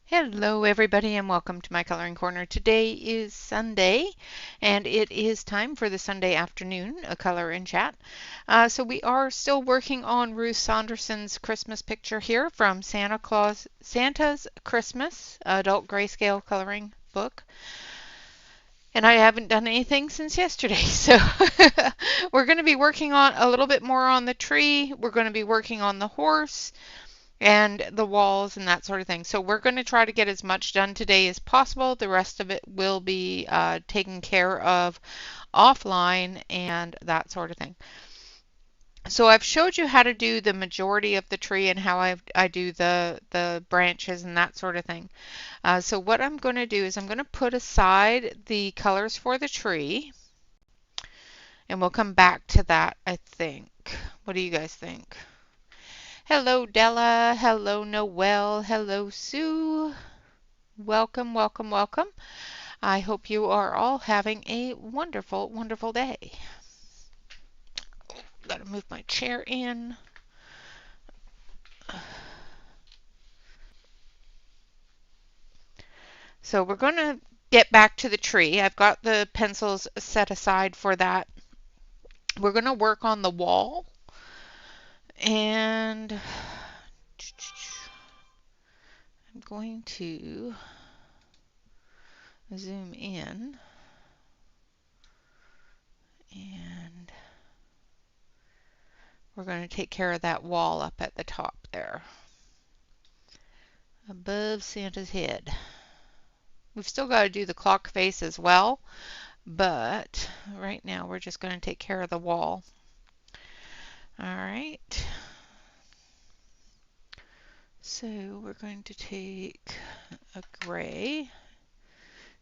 Hello everybody and welcome to my coloring corner. Today is Sunday and it is time for the Sunday afternoon color and chat. So we are still working on Ruth Saunderson's Christmas picture here from Santa's Christmas adult grayscale coloring book. And I haven't done anything since yesterday. So we're going to be working on a little bit more on the tree. We're going to be working on the horse. and the walls and that sort of thing. So we're going to try to get as much done today as possible. The rest of it will be taken care of offline and that sort of thing. So I've showed you how to do the majority of the tree and how I do the branches and that sort of thing. So what I'm going to do is I'm going to put aside the colors for the tree, and we'll come back to that, I think. What do you guys think? Hello, Della. Hello, Noelle. Hello, Sue. Welcome, welcome, welcome. I hope you are all having a wonderful, wonderful day. Gotta move my chair in. So we're going to get back to the tree. I've got the pencils set aside for that. We're going to work on the wall, and I'm going to zoom in, and we're going to take care of that wall up at the top there, above Santa's head. We've still got to do the clock face as well, but right now we're just going to take care of the wall. All right. So we're going to take a gray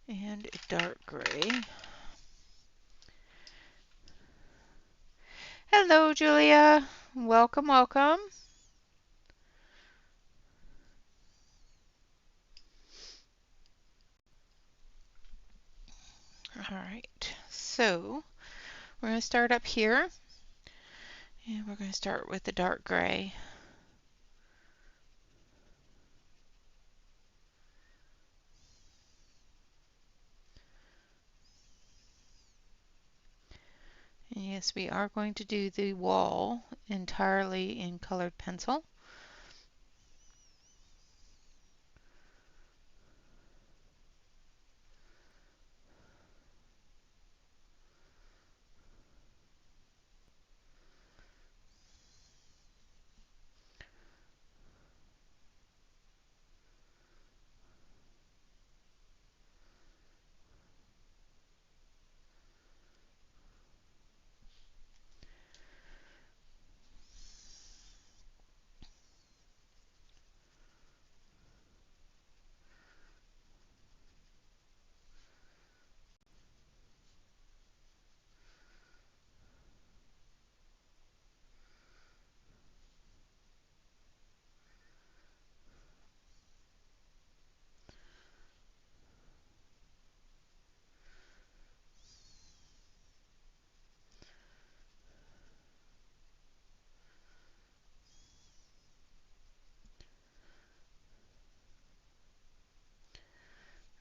and a dark gray. Hello, Julia. Welcome, welcome. All right, so we're going to start up here, and we're going to start with the dark gray. And yes, we are going to do the wall entirely in colored pencil.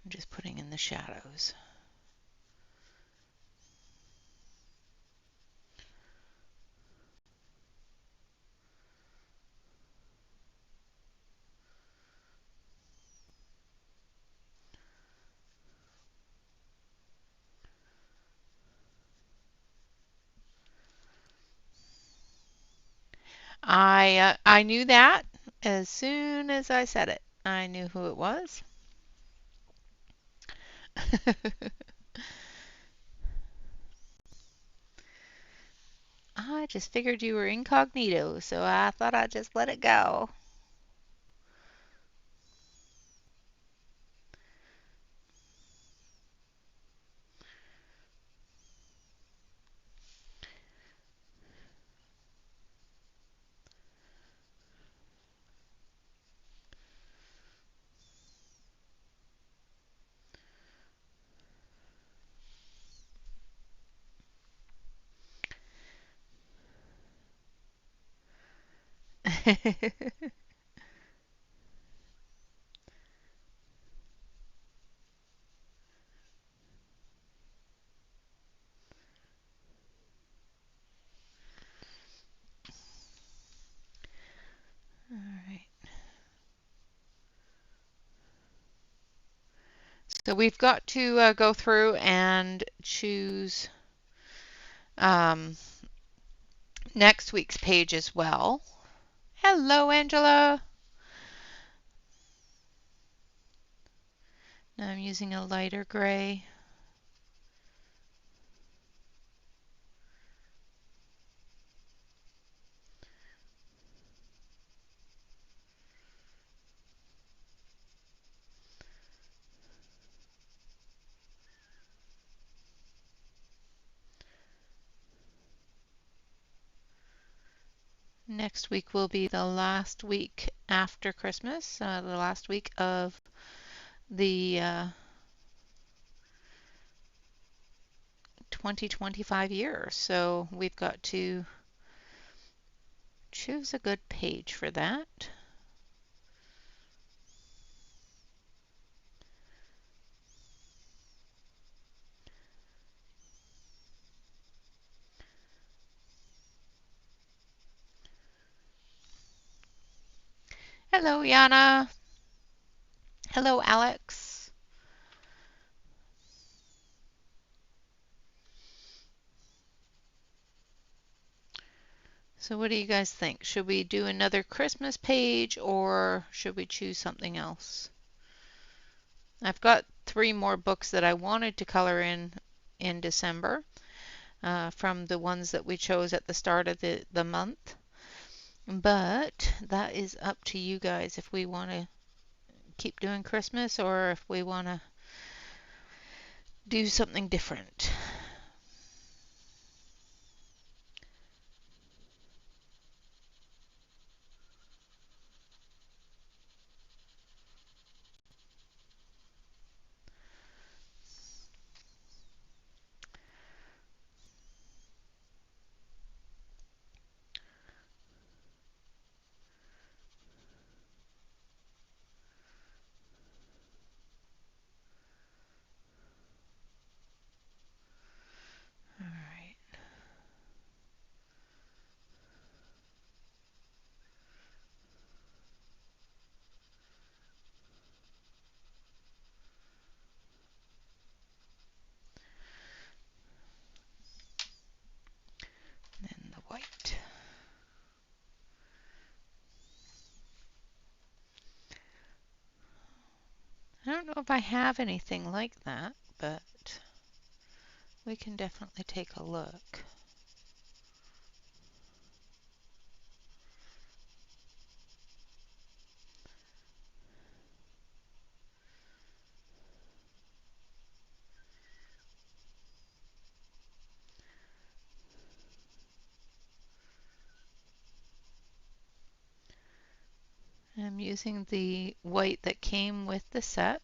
I'm just putting in the shadows. I knew that as soon as I said it. I knew who it was. I just figured you were incognito, so I thought I'd just let it go. All right. So we've got to go through and choose um, next week's page as well. Hello, Angela. Now I'm using a lighter gray. Next week will be the last week after Christmas, the last week of the 2025 year. So we've got to choose a good page for that. Hello, Yana. Hello, Alex. So what do you guys think? Should we do another Christmas page or should we choose something else? I've got 3 more books that I wanted to color in December from the ones that we chose at the start of the month. But that is up to you guys if we want to keep doing Christmas or if we want to do something different. All right. Then the white. I don't know if I have anything like that, but we can definitely take a look. I'm using the white that came with the set,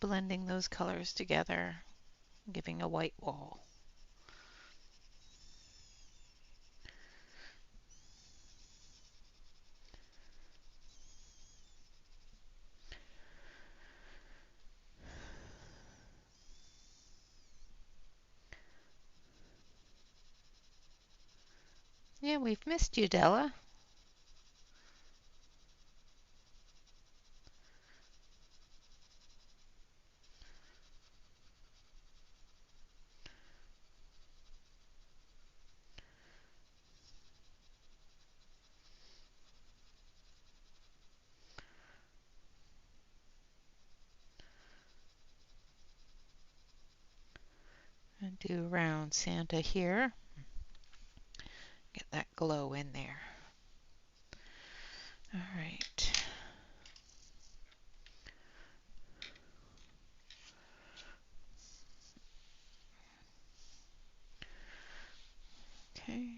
blending those colors together, giving a white wall. Yeah, we've missed you, Della. And do around Santa here. Get that glow in there. All right. Okay.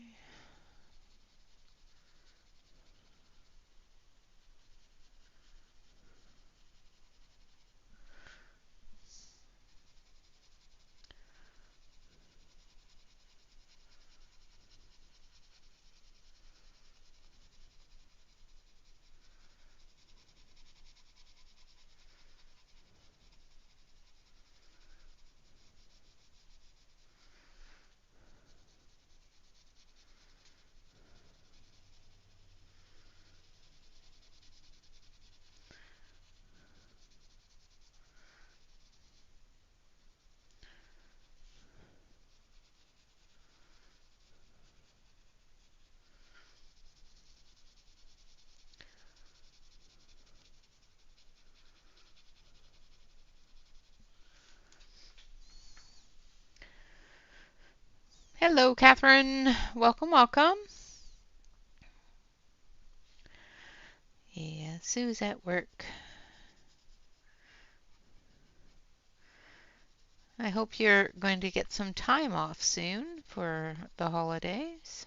Hello, Catherine. Welcome, welcome. Yeah, Sue's at work. I hope you're going to get some time off soon for the holidays.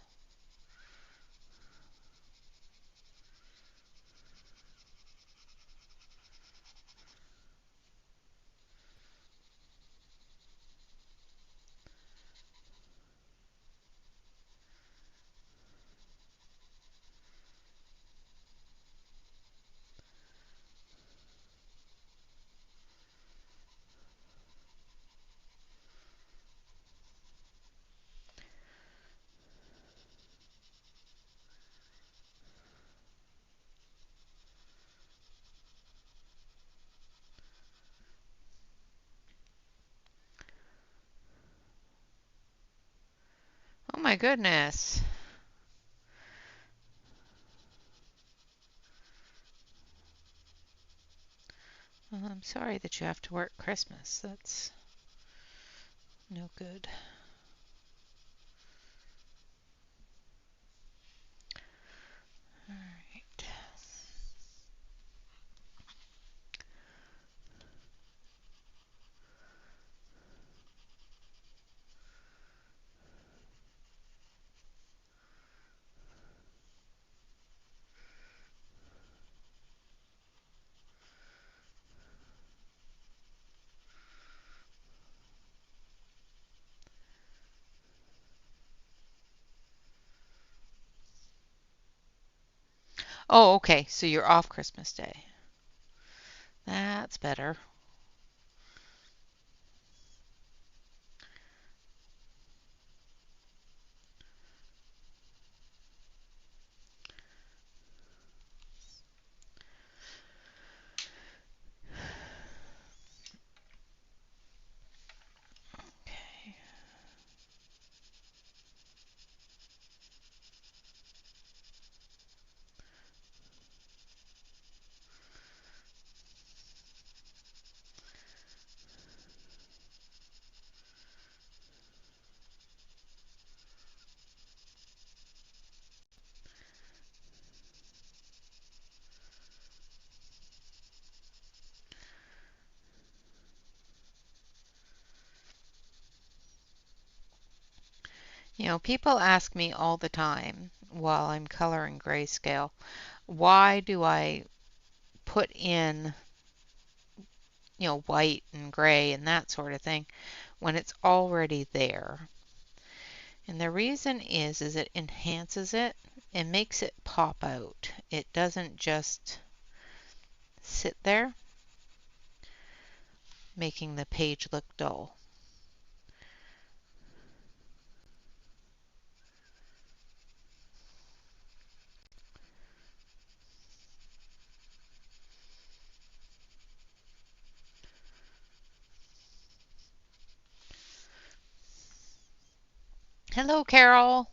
Oh my goodness. Well, I'm sorry that you have to work Christmas. That's no good. All right. Oh, okay. So you're off Christmas Day. That's better. Okay. You know, people ask me all the time while I'm coloring grayscale, why do I put in, white and gray and that sort of thing when it's already there? And the reason is it enhances it and makes it pop out. It doesn't just sit there, making the page look dull. Hello, Carol.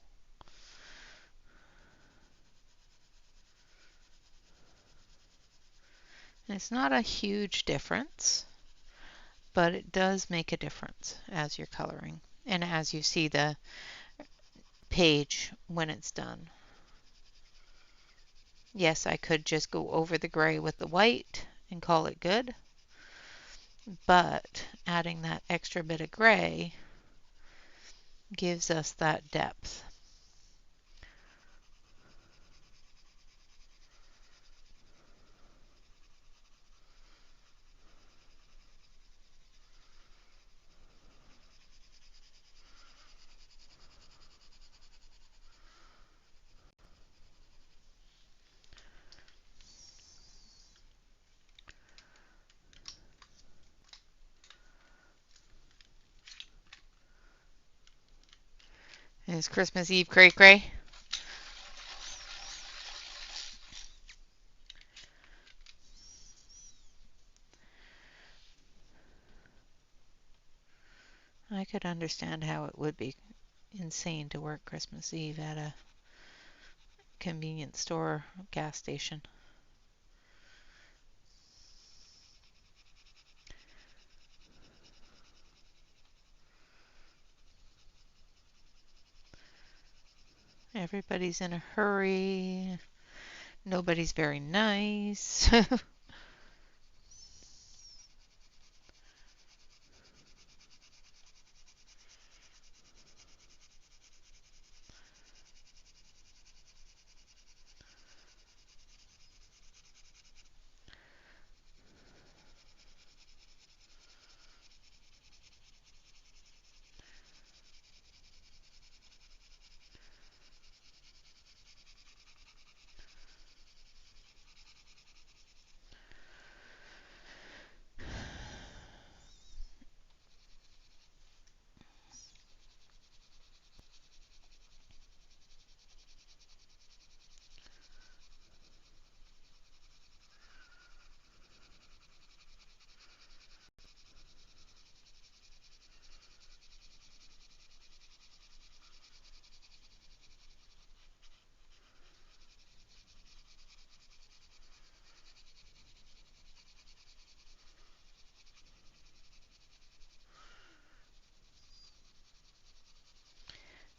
It's not a huge difference, but it does make a difference as you're coloring and as you see the page when it's done. Yes, I could just go over the gray with the white and call it good, but adding that extra bit of gray gives us that depth. Is Christmas Eve cray cray? I could understand how it would be insane to work Christmas Eve at a convenience store gas station. Everybody's in a hurry. Nobody's very nice.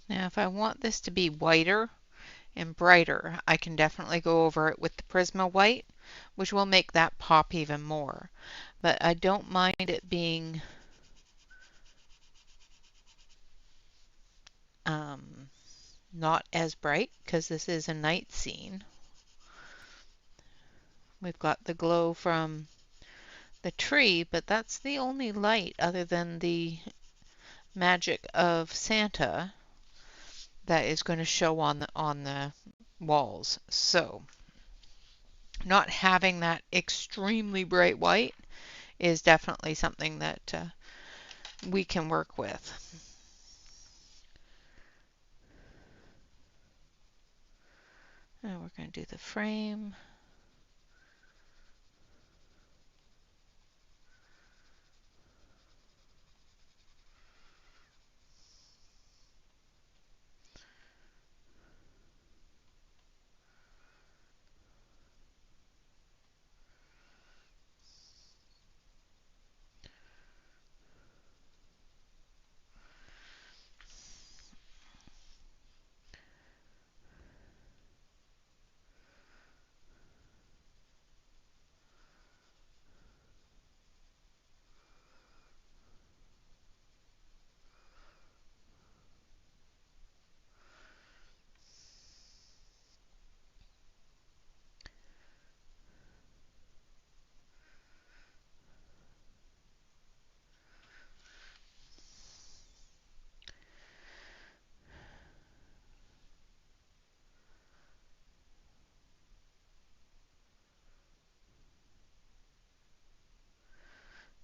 Now, if I want this to be whiter and brighter, I can definitely go over it with the Prisma white, which will make that pop even more. But I don't mind it being not as bright because this is a night scene. We've got the glow from the tree, but that's the only light other than the magic of Santa that is going to show on the walls. So not having that extremely bright white is definitely something that we can work with. Now we're going to do the frame.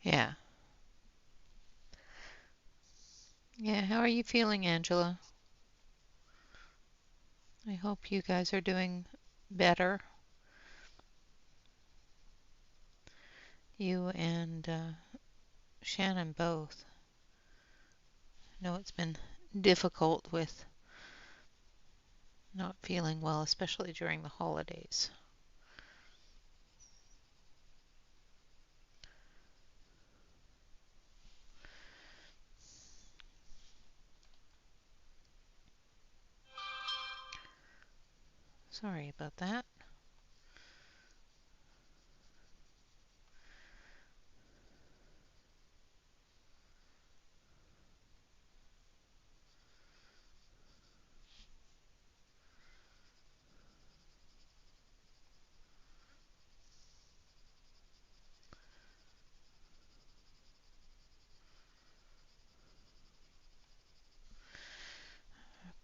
Yeah. Yeah, how are you feeling, Angela? I hope you guys are doing better. You and Shannon both. I know it's been difficult with not feeling well, especially during the holidays. Sorry about that.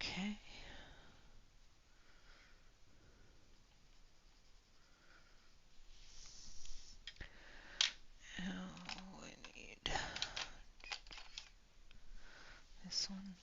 Okay. Now we need this one.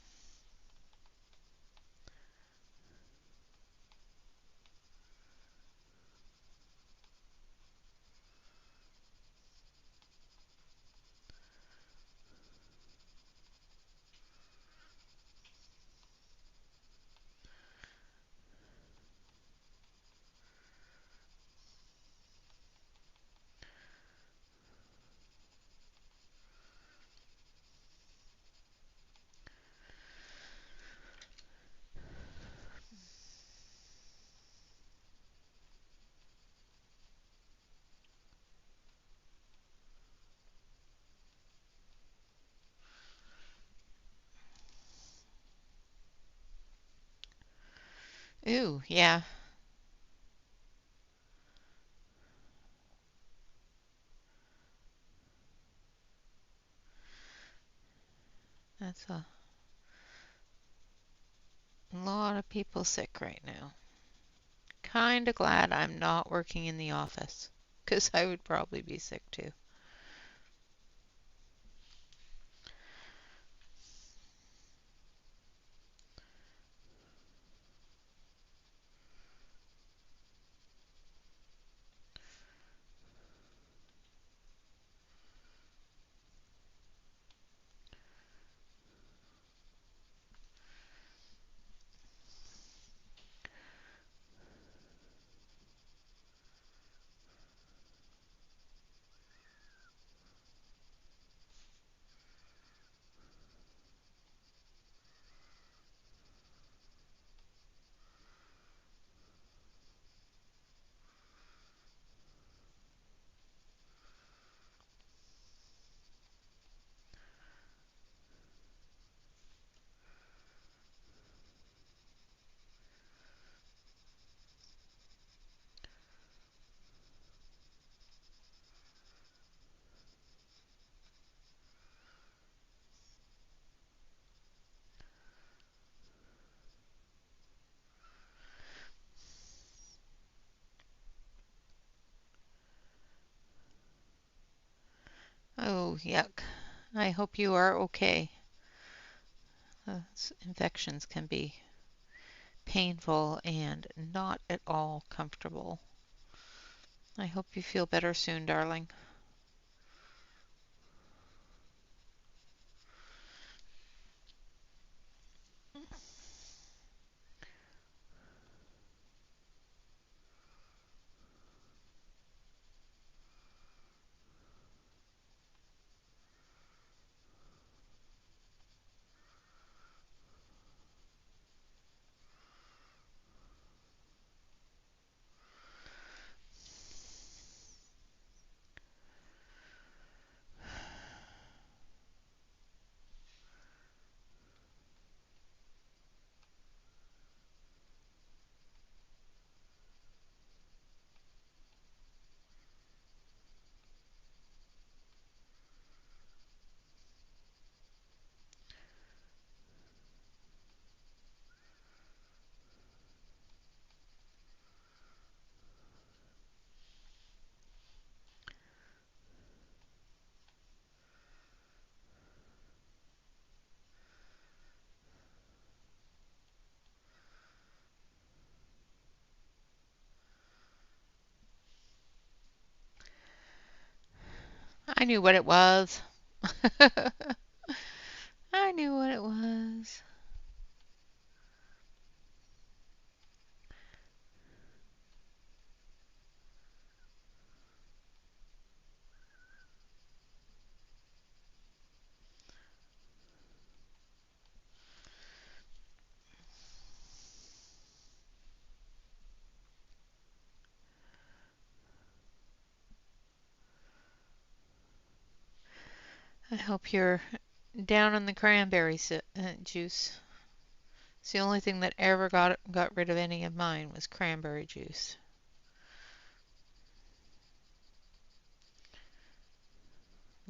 Ooh, yeah. That's a lot of people sick right now. Kinda glad I'm not working in the office, 'cause I would probably be sick too. Oh, yuck. I hope you are okay. Infections can be painful and not at all comfortable. I hope you feel better soon, darling. I knew what it was. I knew what it was. I hope you're down on the cranberry juice. It's the only thing that ever got rid of any of mine was cranberry juice.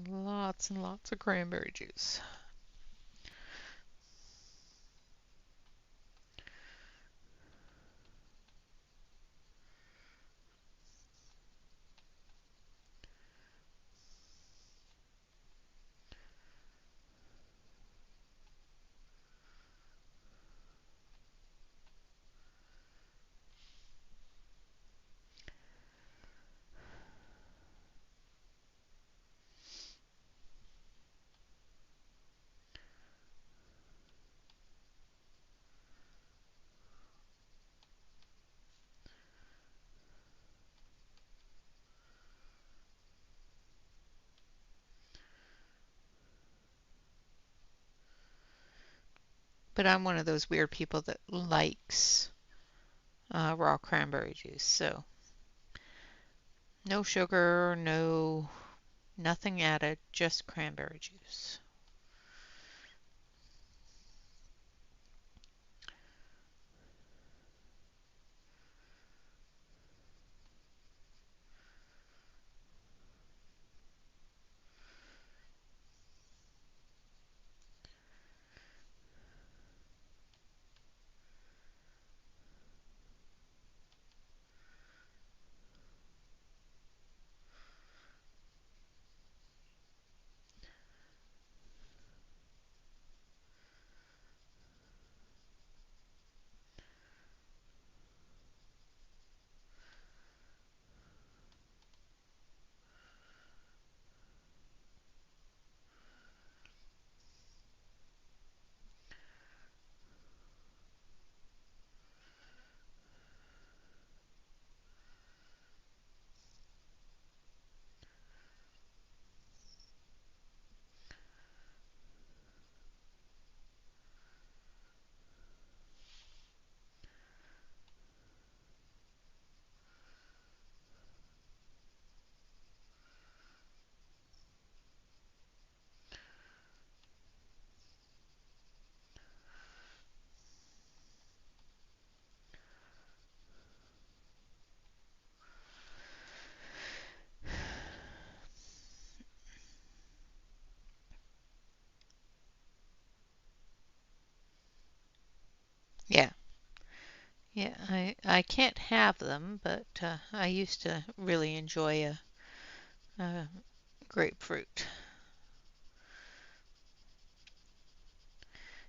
Lots and lots of cranberry juice. But I'm one of those weird people that likes raw cranberry juice. So no sugar, nothing added, just cranberry juice. Yeah, I can't have them, but I used to really enjoy a grapefruit.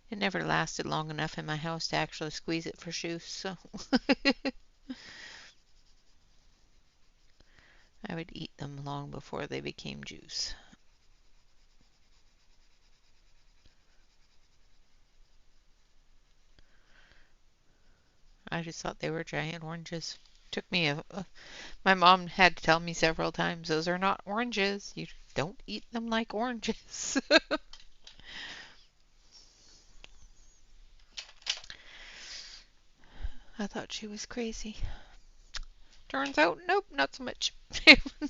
It never lasted long enough in my house to actually squeeze it for juice, so I would eat them long before they became juice. I just thought they were giant oranges. Took me my mom had to tell me several times, those are not oranges. You don't eat them like oranges. I thought she was crazy. Turns out, nope, not so much.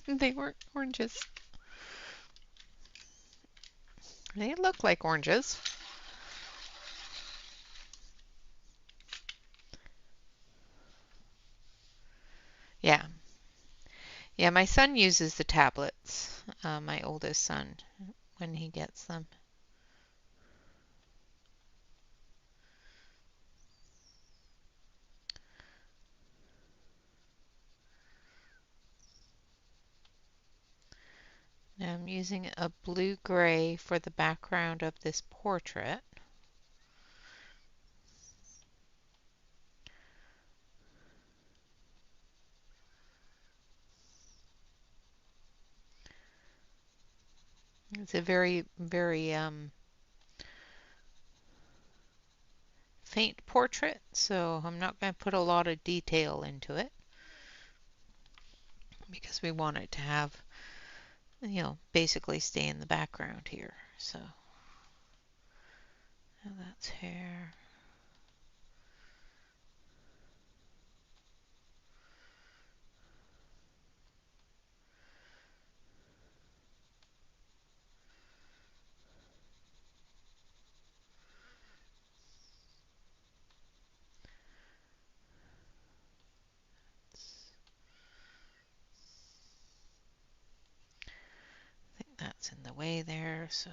They weren't oranges. They look like oranges. Yeah. Yeah, my son uses the tablets, my oldest son, when he gets them. Now I'm using a blue-gray for the background of this portrait. It's a very, very faint portrait, so I'm not going to put a lot of detail into it because we want it to have, basically stay in the background here. So now that's hair. I think that's in the way there, so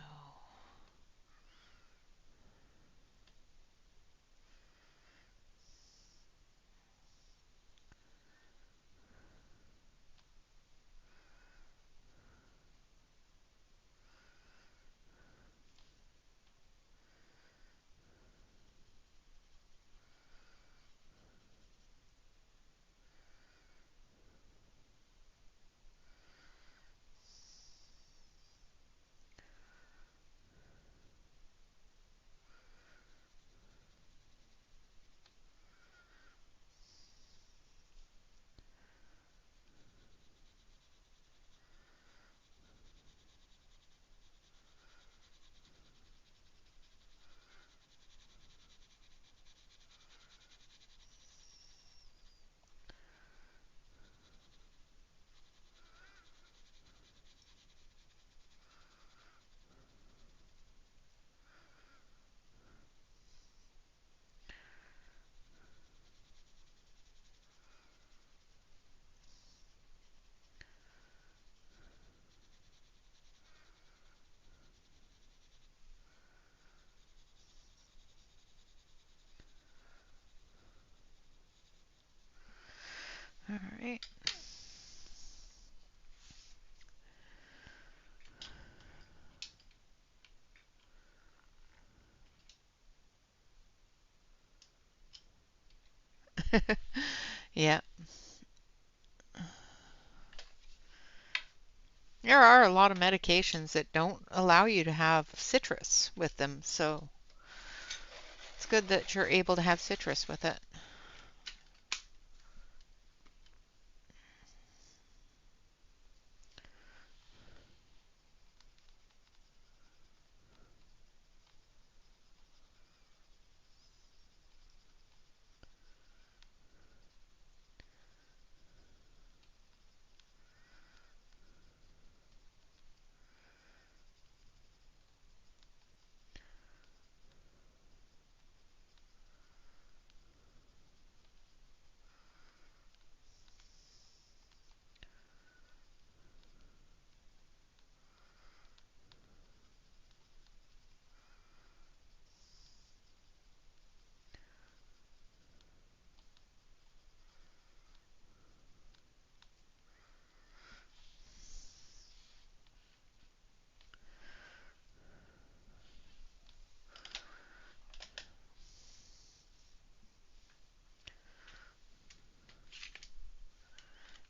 all right. Yeah, there are a lot of medications that don't allow you to have citrus with them, so it's good that you're able to have citrus with it.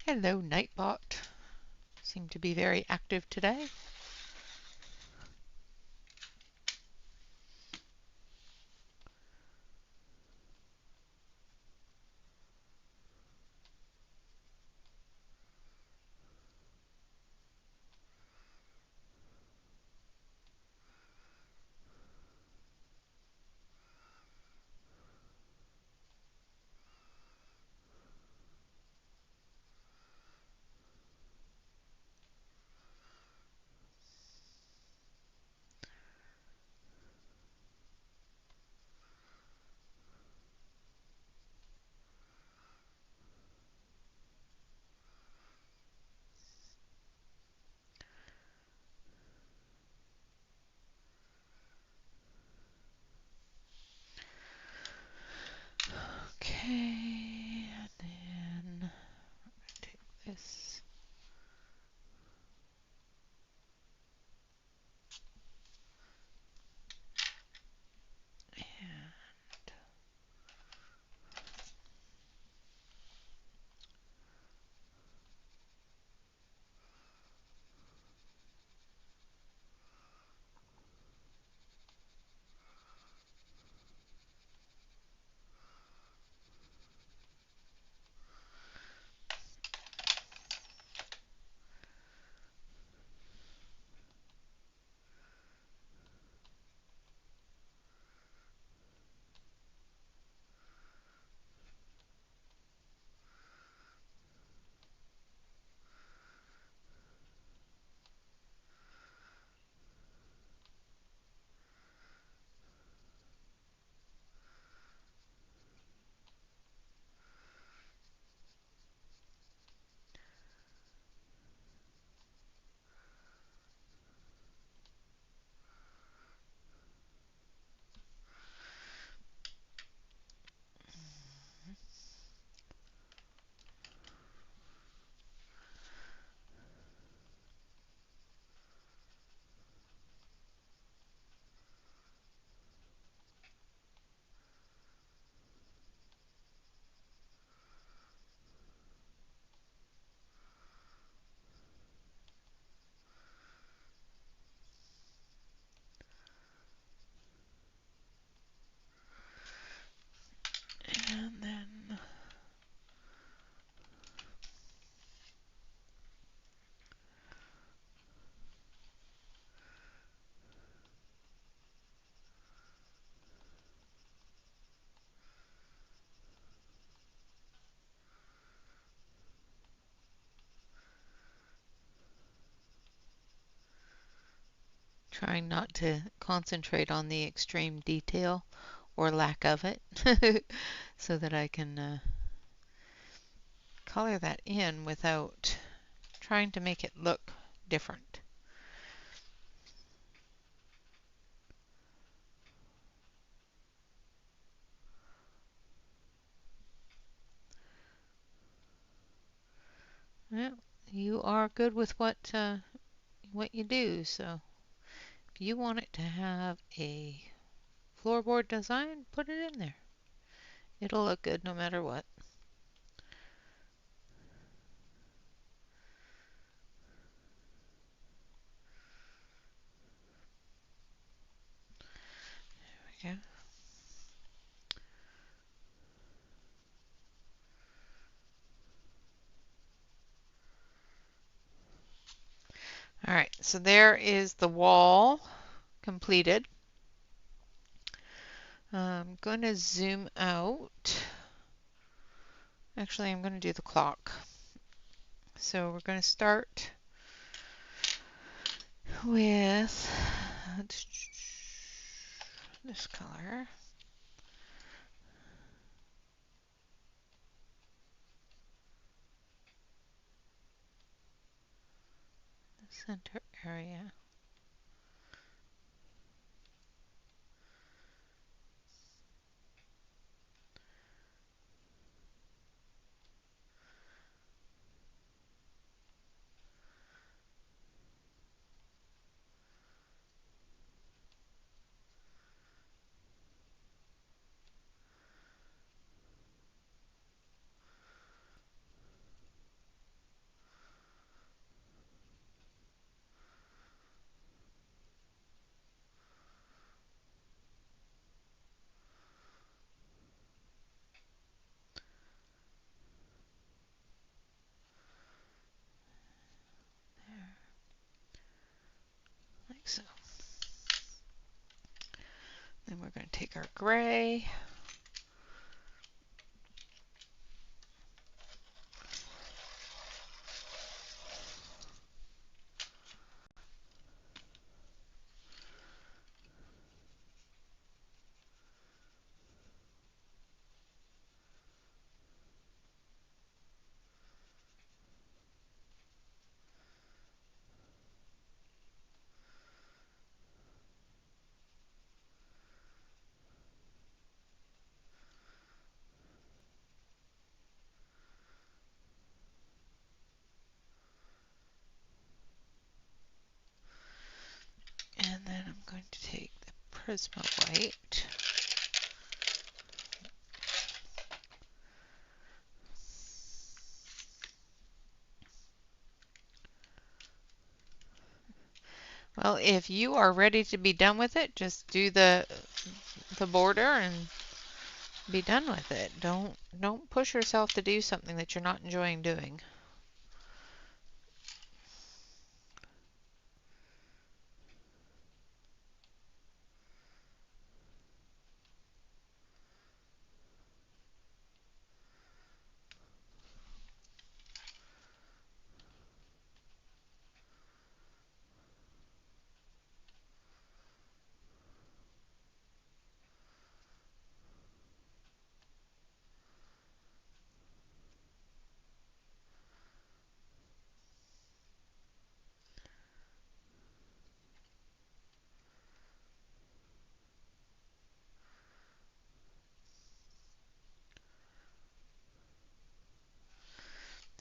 Hello, Nightbot. Seem to be very active today. Okay, and then take this. And then trying not to concentrate on the extreme detail or lack of it so that I can color that in without trying to make it look different. Well, you are good with what you do, so if you want it to have a floorboard design, put it in there. It'll look good no matter what. There we go. All right, so there is the wall completed. I'm going to zoom out. Actually, I'm going to do the clock. So we're going to start with this color. The center area. So then we're going to take our gray. And then I'm going to take the Prisma white. Well, if you are ready to be done with it, just do the border and be done with it. Don't push yourself to do something that you're not enjoying doing.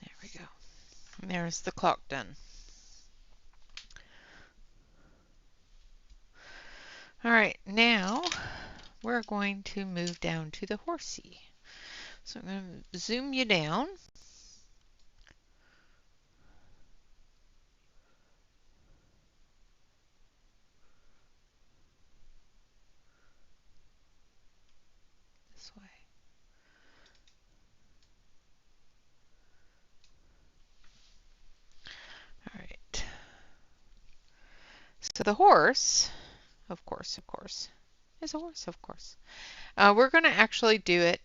There we go. And there's the clock done. All right, now we're going to move down to the horsey. So I'm going to zoom you down. This way. All right. So the horse, of course, is a horse, of course. We're going to actually do it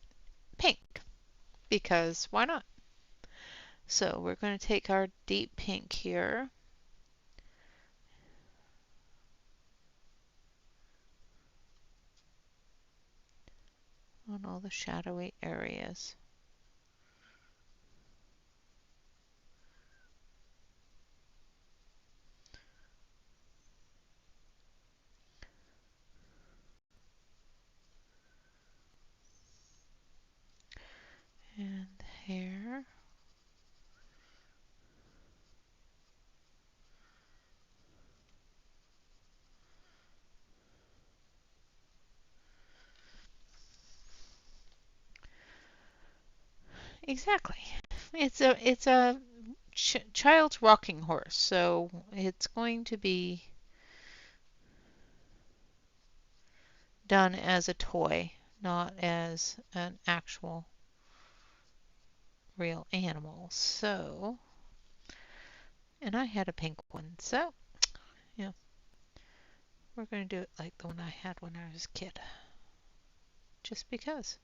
pink because why not? So we're going to take our deep pink here. On all the shadowy areas. And the hair. Exactly. It's a child's rocking horse, so it's going to be done as a toy, not as an actual real animal. So, and I had a pink one, so yeah, we're going to do it like the one I had when I was a kid, just because.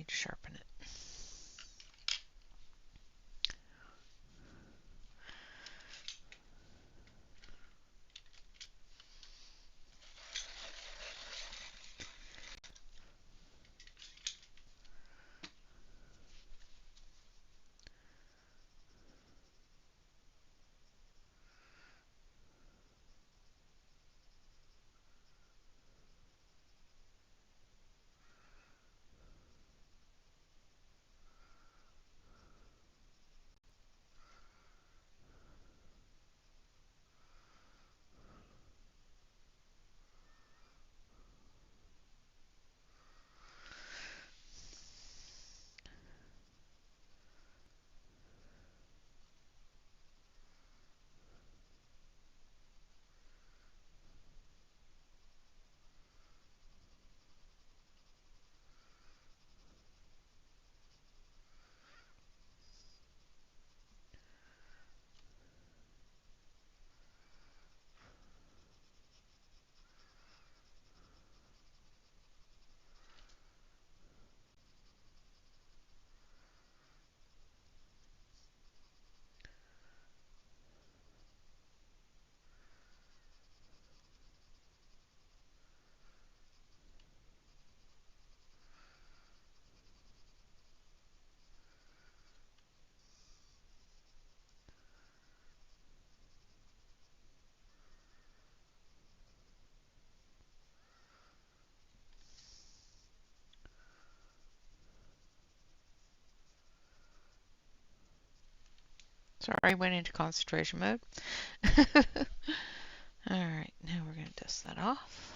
need to sharpen it. Sorry, went into concentration mode. Alright, now we're going to dust that off.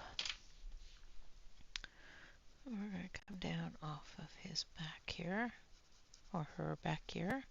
We're going to come down off of his back here, or her back here.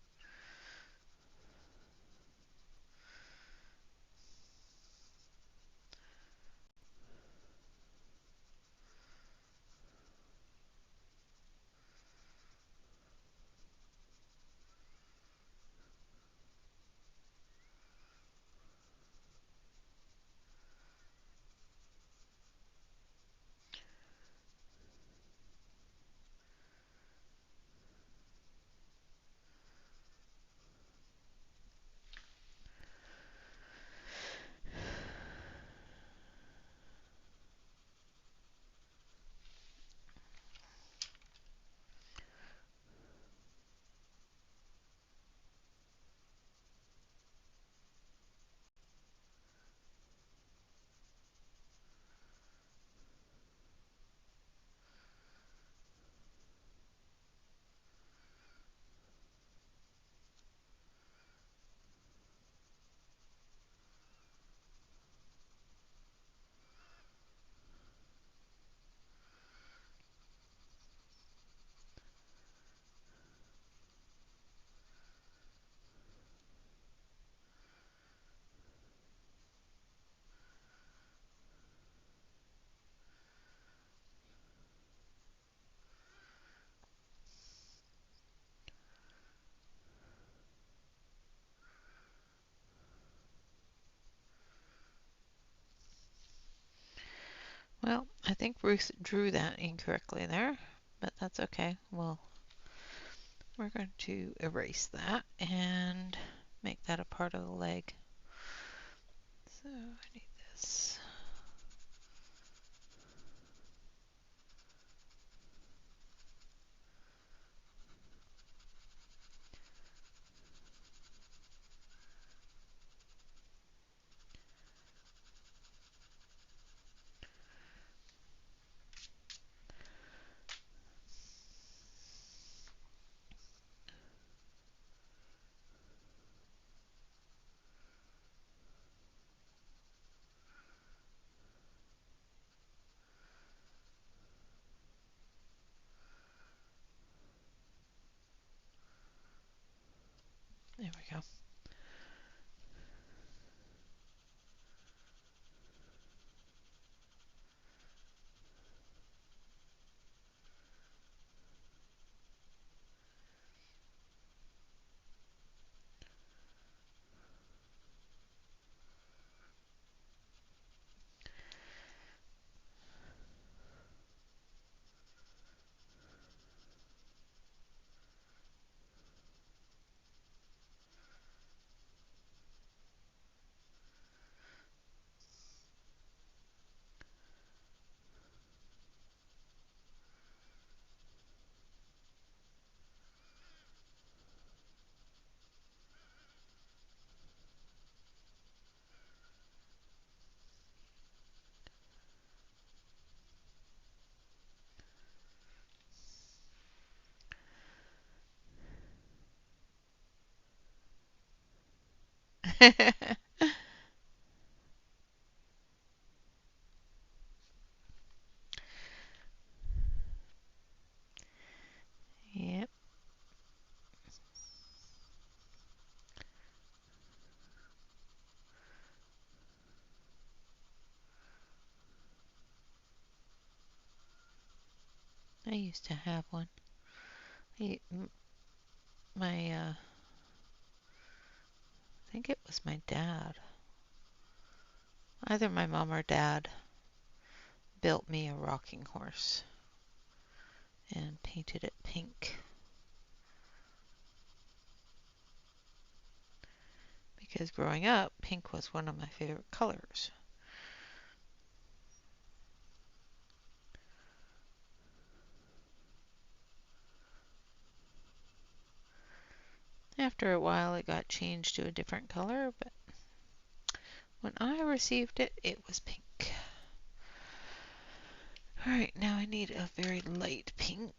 Well, I think Ruth drew that incorrectly there, but that's okay. Well, we're going to erase that and make that a part of the leg. So I need this. There we go. Yep. I used to have one. My, I think it was my dad. Either my mom or dad built me a rocking horse and painted it pink. Because growing up, pink was one of my favorite colors. After a while, it got changed to a different color, but when I received it, it was pink. Alright, now I need a very light pink.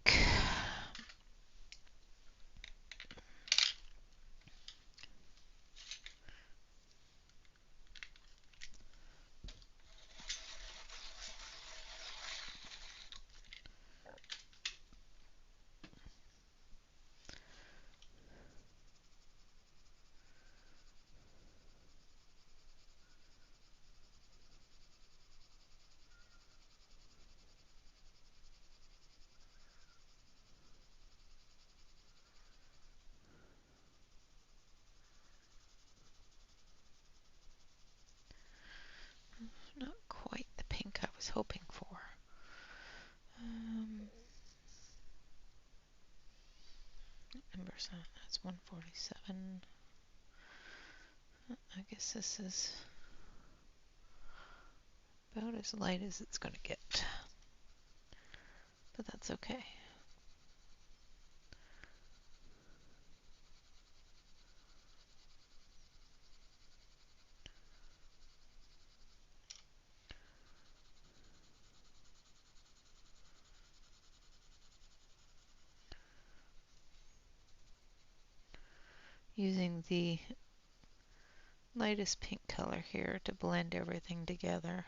Not quite the pink I was hoping for. Numbers, that's 147. I guess this is about as light as it's going to get. But that's okay. Using the lightest pink color here to blend everything together.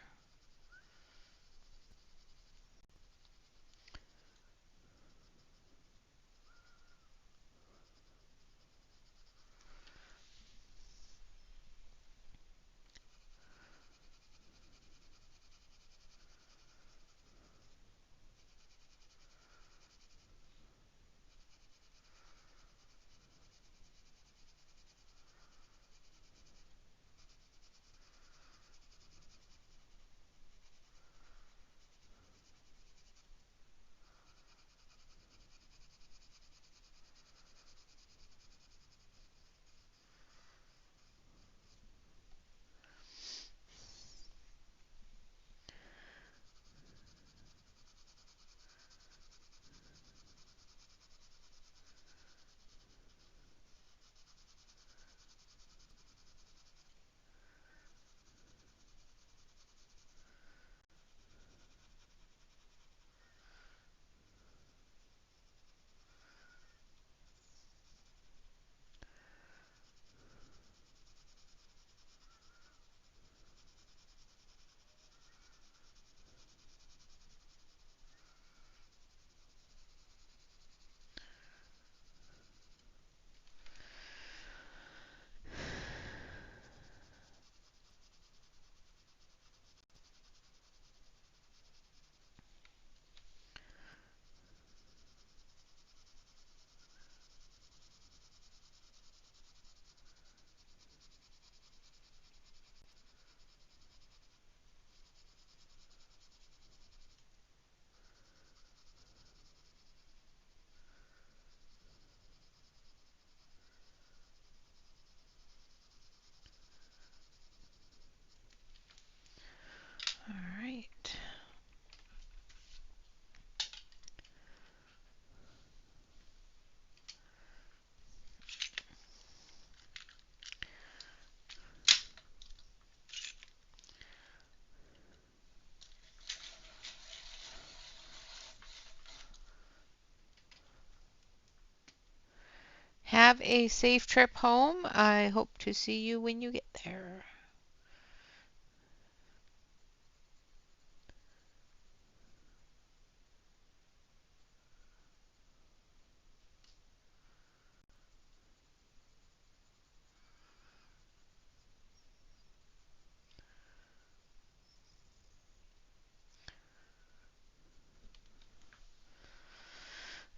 Have a safe trip home. I hope to see you when you get there.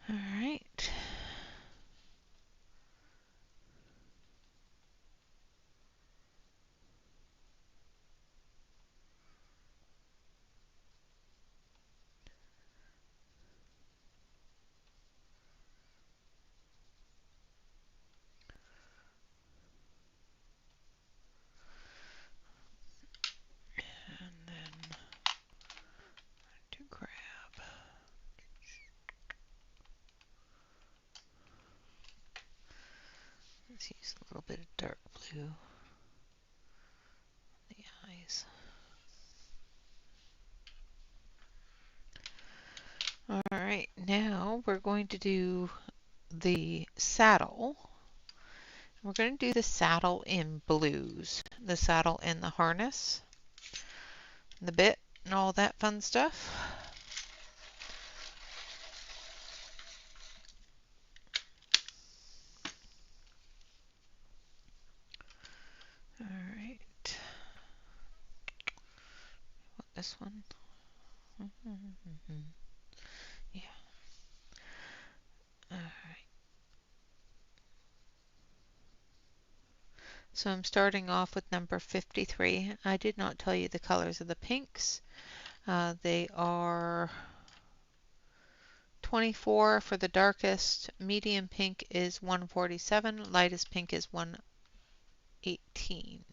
All right. And then to grab. Let's use a little bit of dark blue on the eyes. All right, now we're going to do the saddle. We're going to do the saddle in blues, the saddle and the harness, the bit, and all that fun stuff. All right, this one. Yeah. All right. So I'm starting off with number 53. I did not tell you the colors of the pinks. They are 24 for the darkest, medium pink is 147, lightest pink is 118.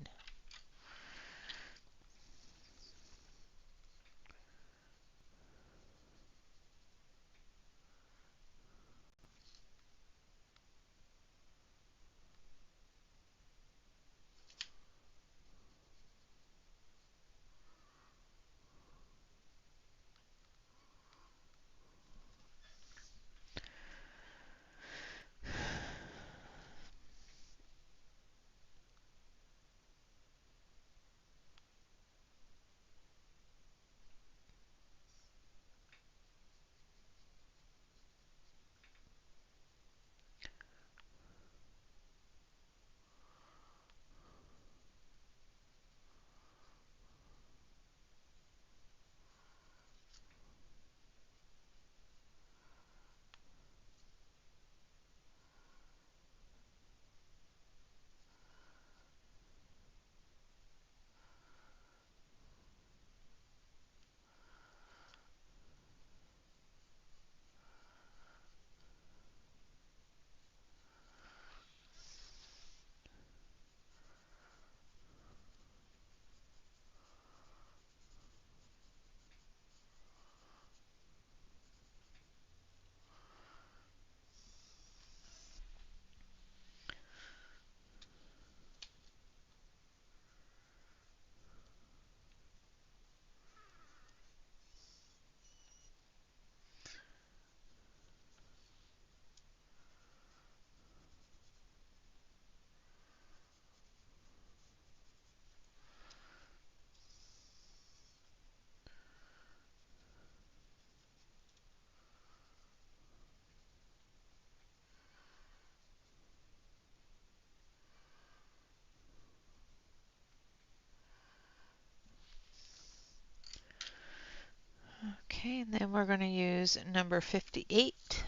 Okay, and then we're going to use number 58.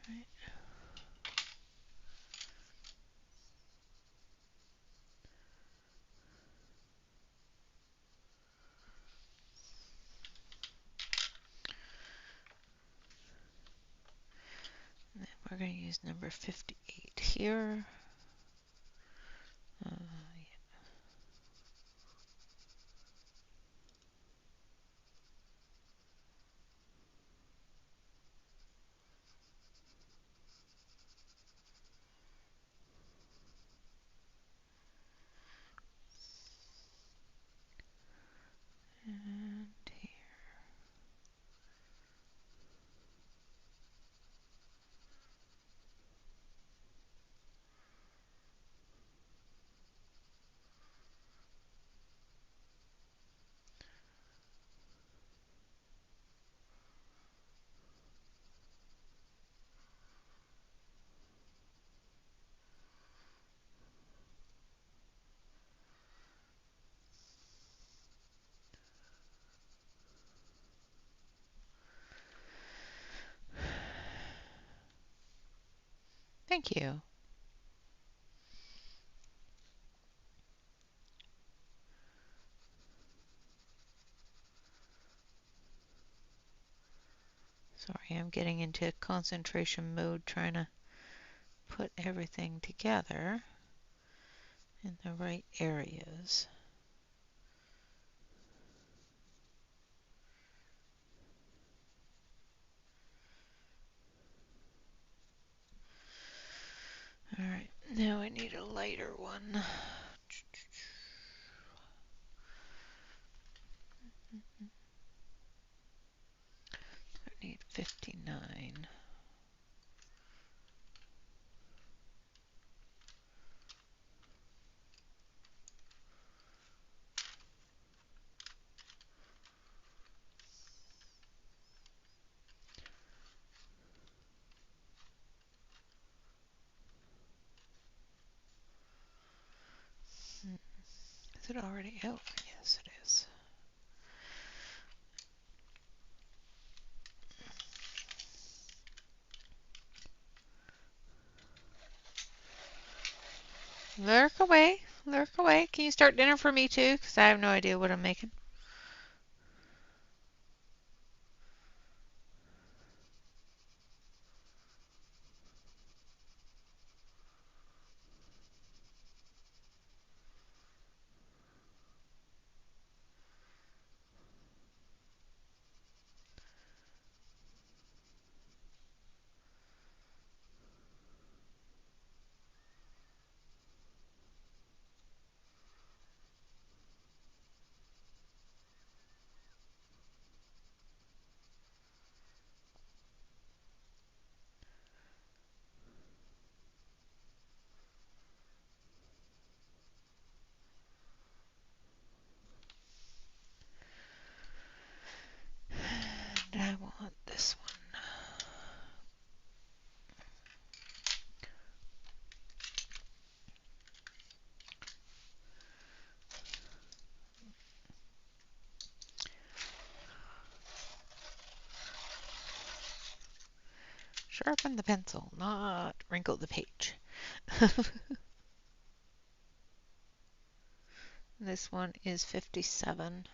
Right. And then we're going to use number 58 here. Yeah. And here. Thank you. Sorry, I'm getting into concentration mode trying to put everything together in the right areas. Alright, now I need a lighter one. I need 59. Is it already out? Yes, it is. Lurk away, lurk away. Can you start dinner for me too? Because I have no idea what I'm making. And I want this one. Sharpen the pencil, not wrinkle the page. This one is 57.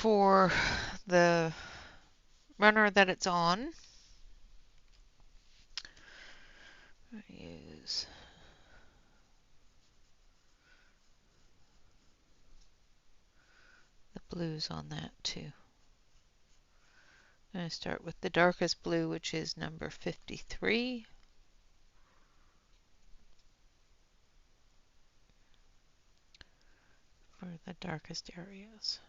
for the runner that it's on. I use the blues on that too. I'm going to start with the darkest blue, which is number 53. For the darkest areas.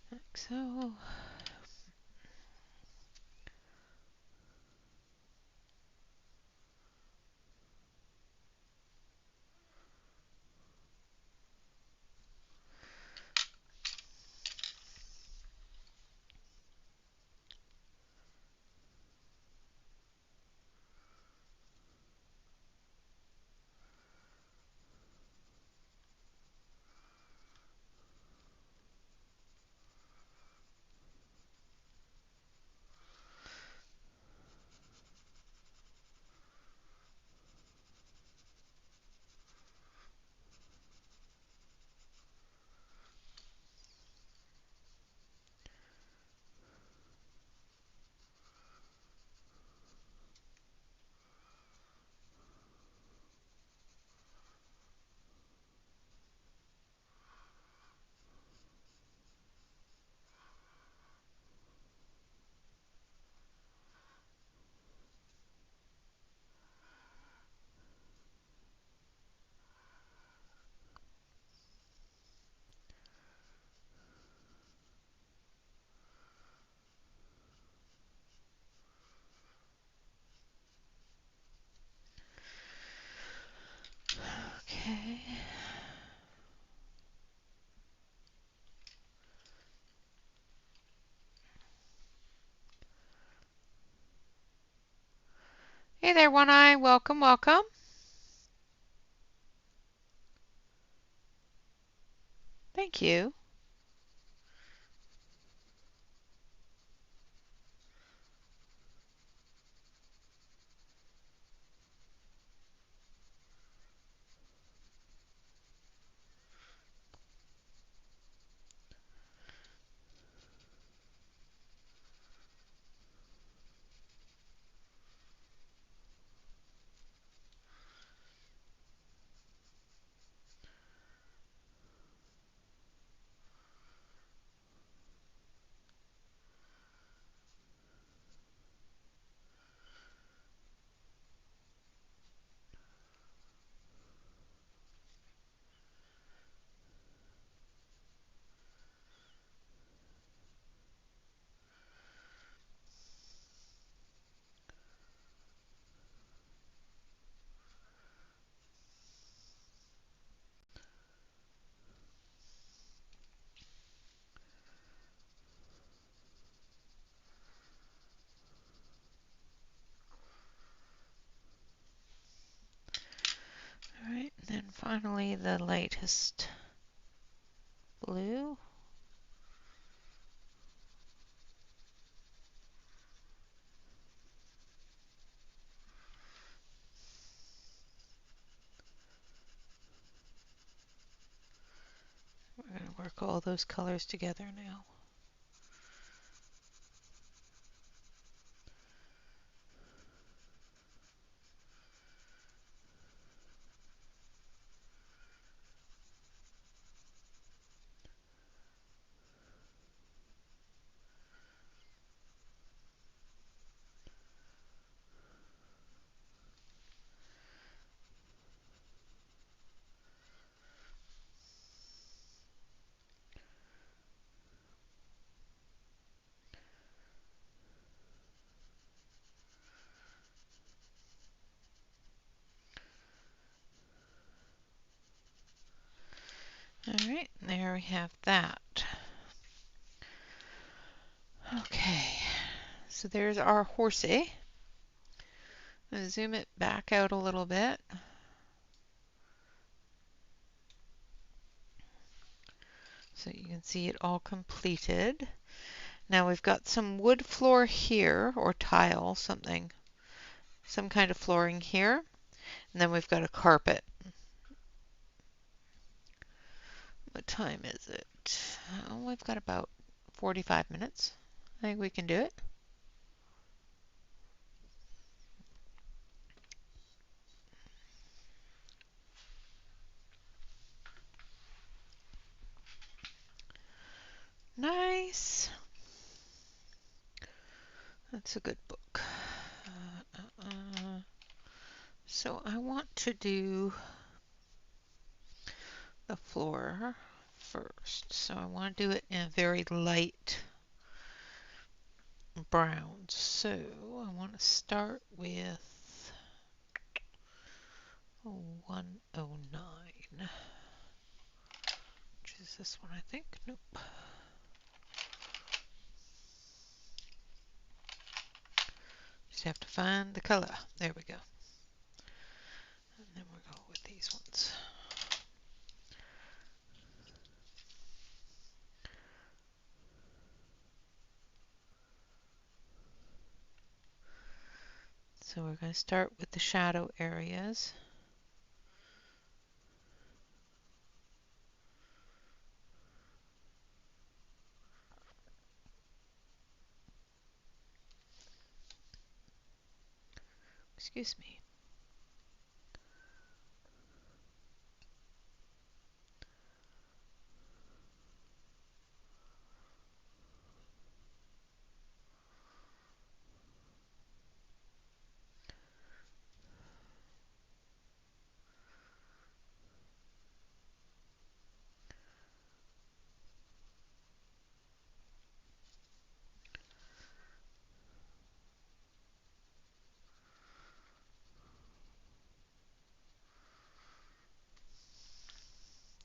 Like so. Okay. Hey there, One Eye. Welcome, welcome. Thank you. All right, and then finally the lightest blue. We're going to work all those colors together now. All right, there we have that. Okay, so there's our horsey. I'm gonna zoom it back out a little bit. So you can see it all completed. Now we've got some wood floor here, or tile, something, some kind of flooring here. And then we've got a carpet. What time is it? Oh, we've got about 45 minutes. I think we can do it. Nice. That's a good book. So I want to do the floor first. So I want to do it in a very light brown. So I want to start with 109, which is this one, I think. Nope. Just have to find the color. There we go. And then we'll go with these ones. So we're going to start with the shadow areas. Excuse me.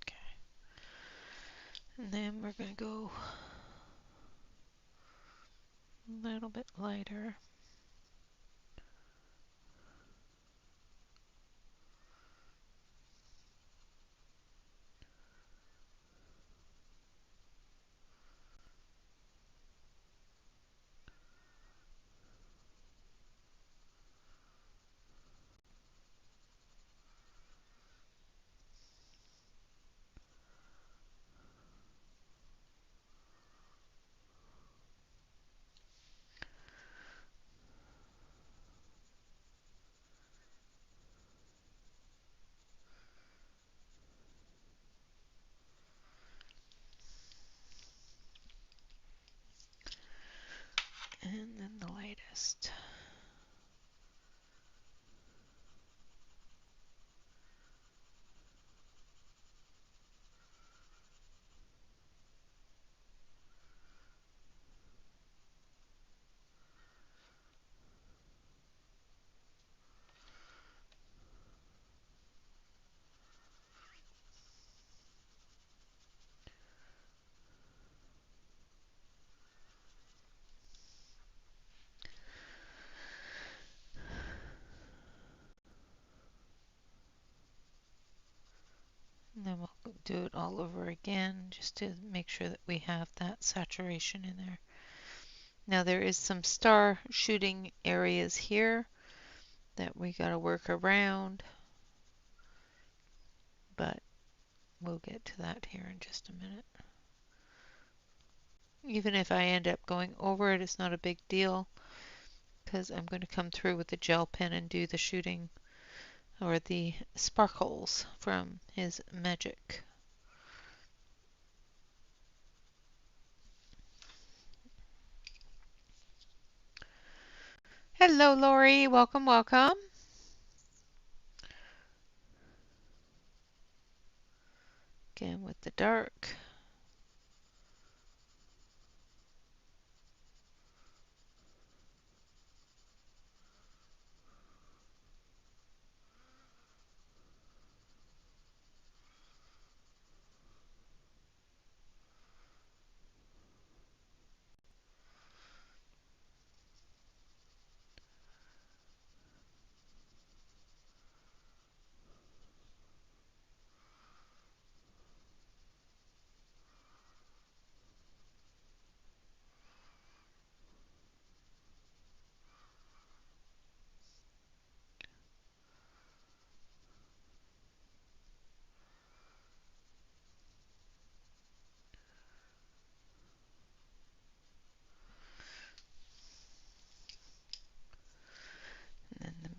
Okay. And then we're going to go a little bit lighter. And then the lightest. And then we'll do it all over again just to make sure that we have that saturation in there. Now there is some star shooting areas here that we got to work around, but we'll get to that here in just a minute. Even if I end up going over it, it's not a big deal because I'm going to come through with the gel pen and do the shooting or the sparkles from his magic. Hello, Lori. Welcome, welcome. Again with the dark.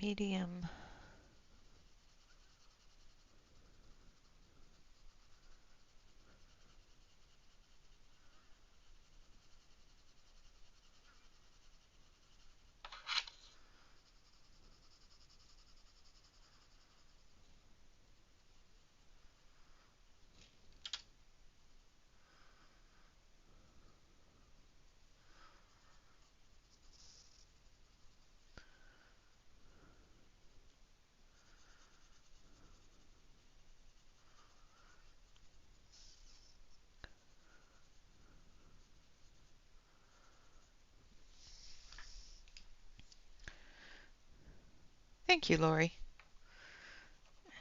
medium. Thank you, Lori.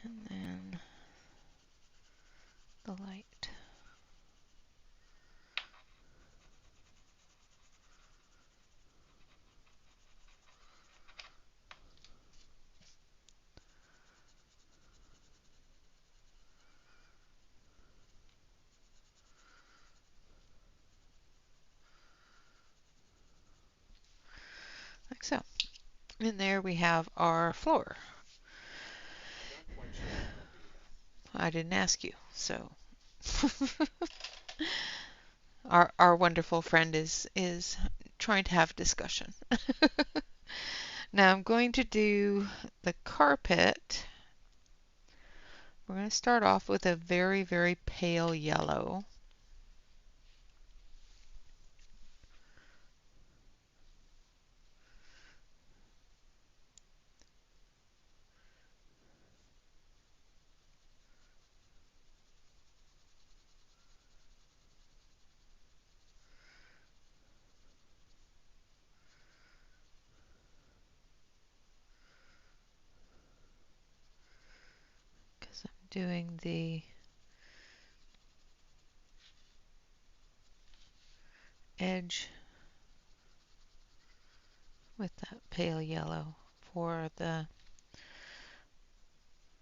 And then the light. Like so. And there we have our floor. I didn't ask you, so our wonderful friend is trying to have a discussion. Now I'm going to do the carpet. We're going to start off with a very, very pale yellow. Because I'm doing the edge with that pale yellow for the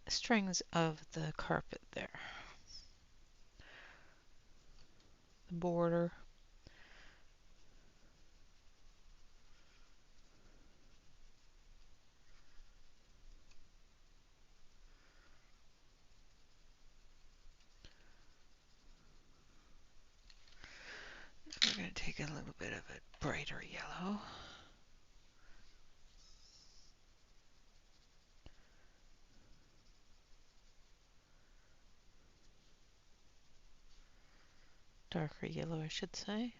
strings of the carpet there. The border. We're going to take a little bit of a brighter yellow. Darker yellow, I should say.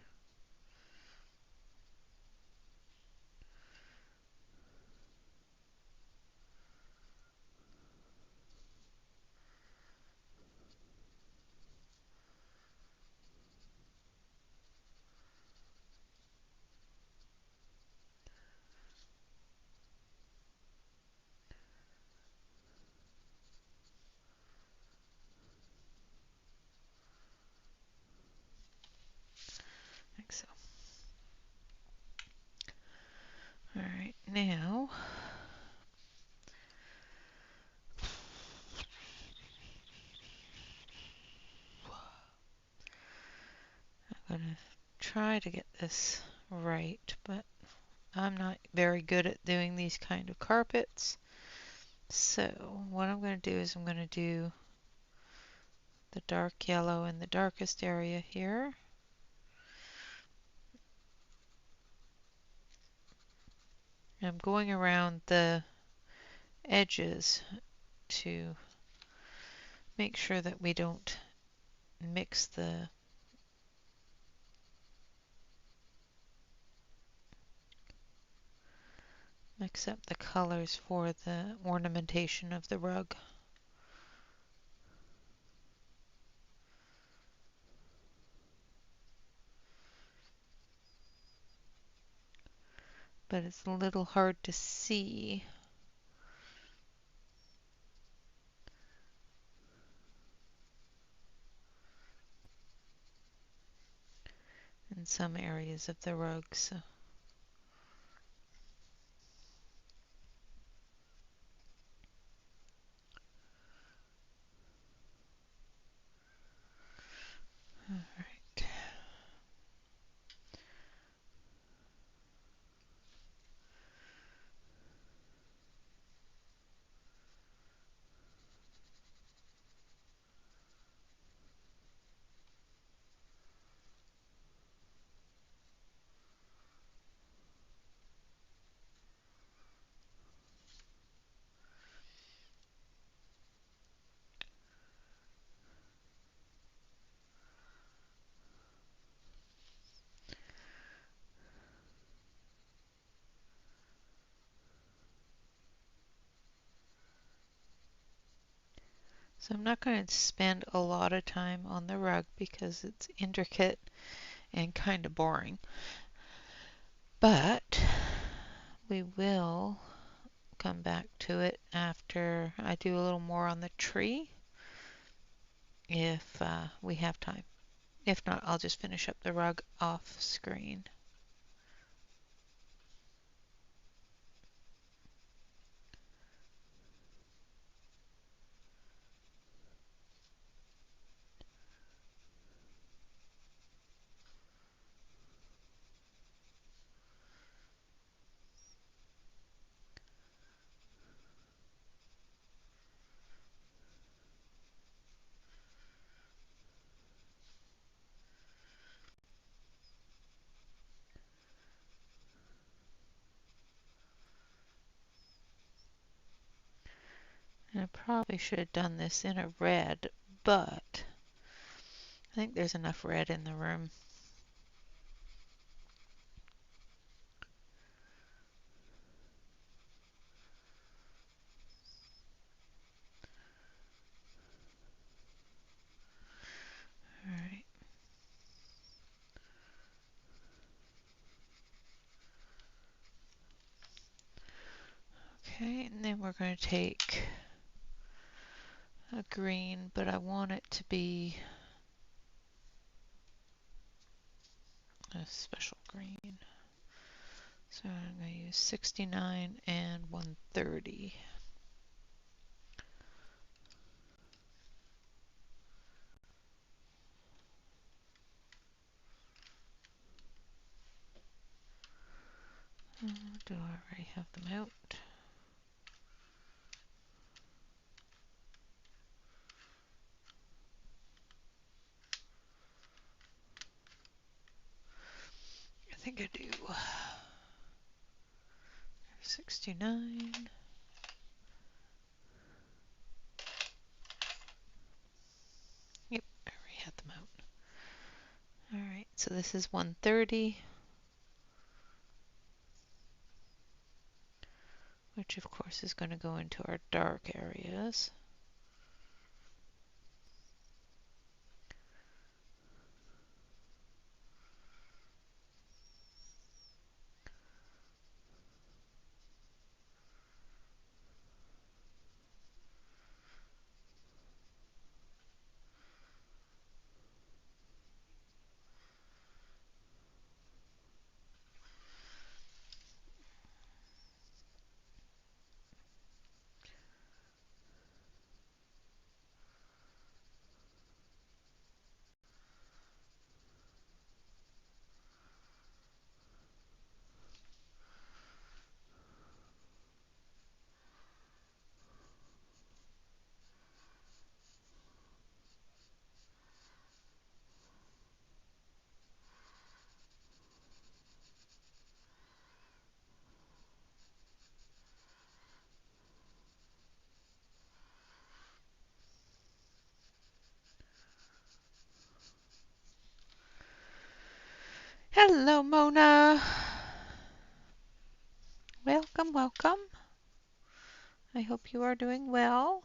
Like so. All right, now I'm going to try to get this right, but I'm not very good at doing these kind of carpets. So what I'm going to do is I'm going to do the dark yellow in the darkest area here. I'm going around the edges to make sure that we don't mix up the colors for the ornamentation of the rug. But it's a little hard to see. In some areas of the rug, so all right. So I'm not going to spend a lot of time on the rug because it's intricate and kind of boring. But we will come back to it after I do a little more on the tree if we have time. If not, I'll just finish up the rug off screen. And I probably should have done this in a red, but I think there's enough red in the room. Alright. Okay, and then we're going to take a green, but I want it to be a special green. So I'm going to use 69 and 130. Do I already have them out? I think I do. 69. Yep, I already had them out. Alright, so this is 130, which of course is going to go into our dark areas. Hello, Mona. Welcome, welcome. I hope you are doing well.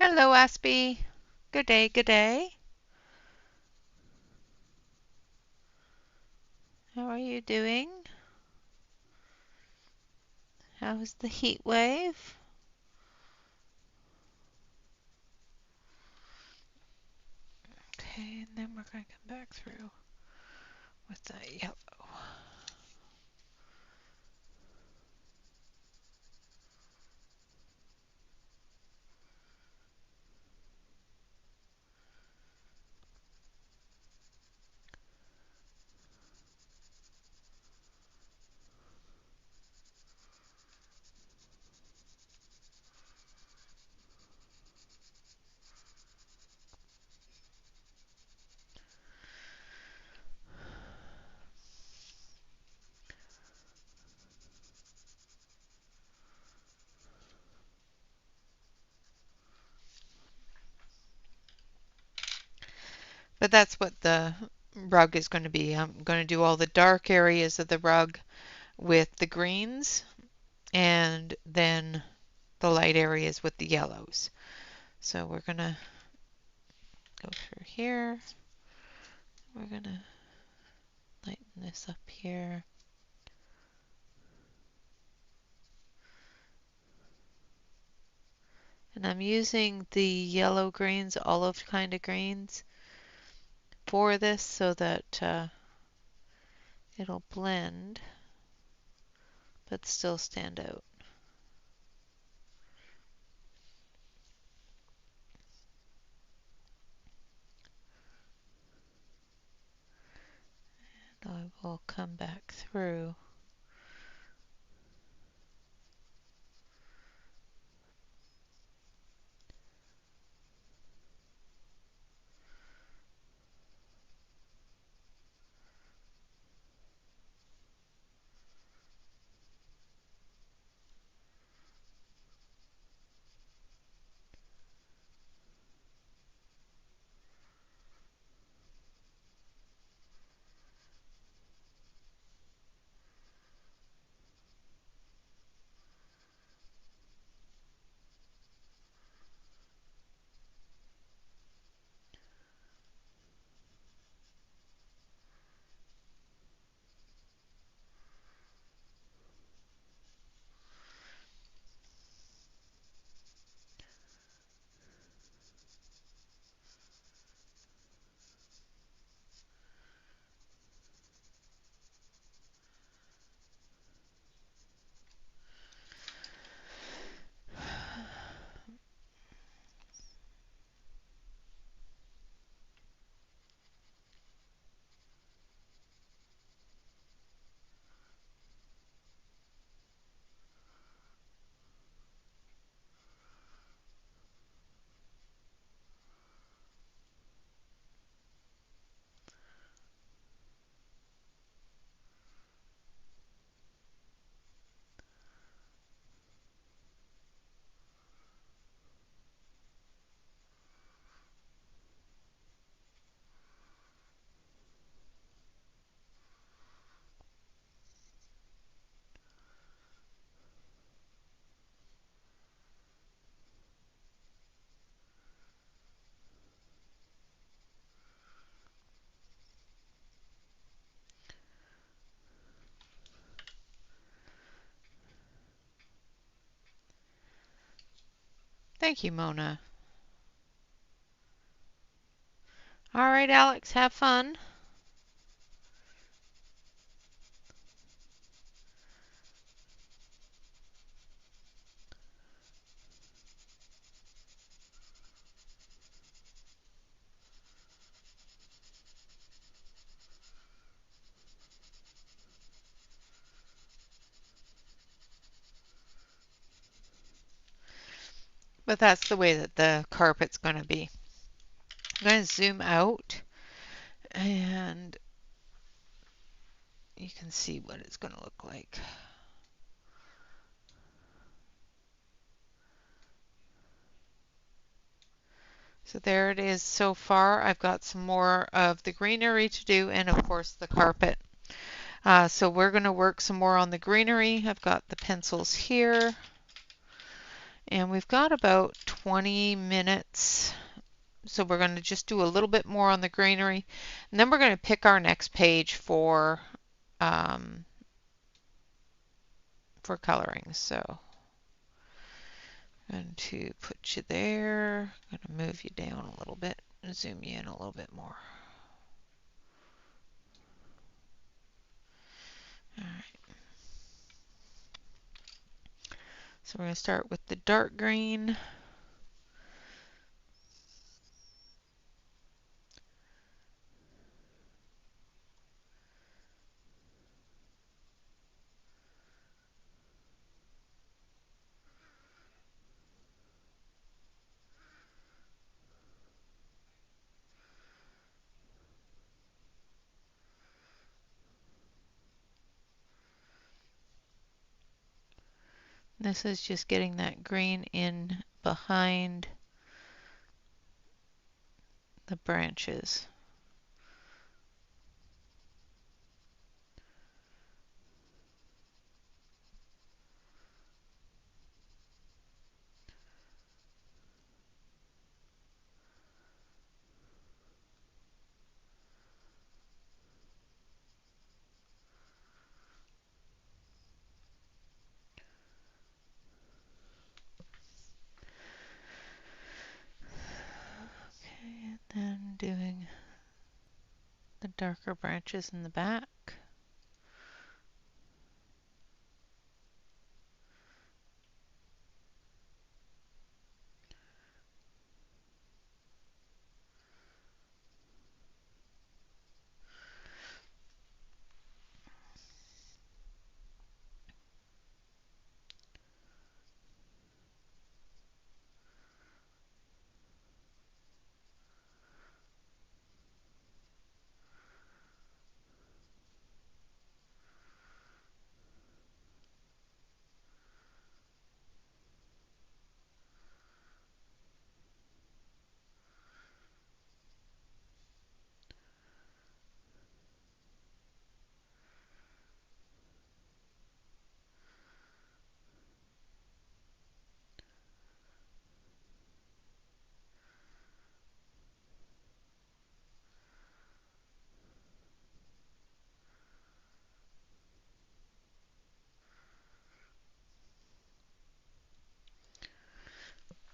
Hello, Aspie. Good day, good day. How are you doing? How's the heat wave? Okay, and then we're going to come back through with that yellow. But that's what the rug is going to be. I'm going to do all the dark areas of the rug with the greens and then the light areas with the yellows. So we're going to go through here. We're going to lighten this up here. And I'm using the yellow greens, olive kind of greens for this so that it'll blend but still stand out. And I will come back through. Thank you, Mona. All right, Alex, have fun. But that's the way that the carpet's going to be. I'm going to zoom out and you can see what it's going to look like. So there it is so far. I've got some more of the greenery to do and of course the carpet. So we're going to work some more on the greenery. I've got the pencils here And we've got about 20 minutes. So we're going to just do a little bit more on the greenery. And then we're going to pick our next page for coloring. So I'm going to put you there. I'm going to move you down a little bit and zoom you in a little bit more. All right. So we're going to start with the dark green. This is just getting that green in behind the branches. Okay, and then doing the darker branches in the back.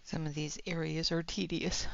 Some of these areas are tedious.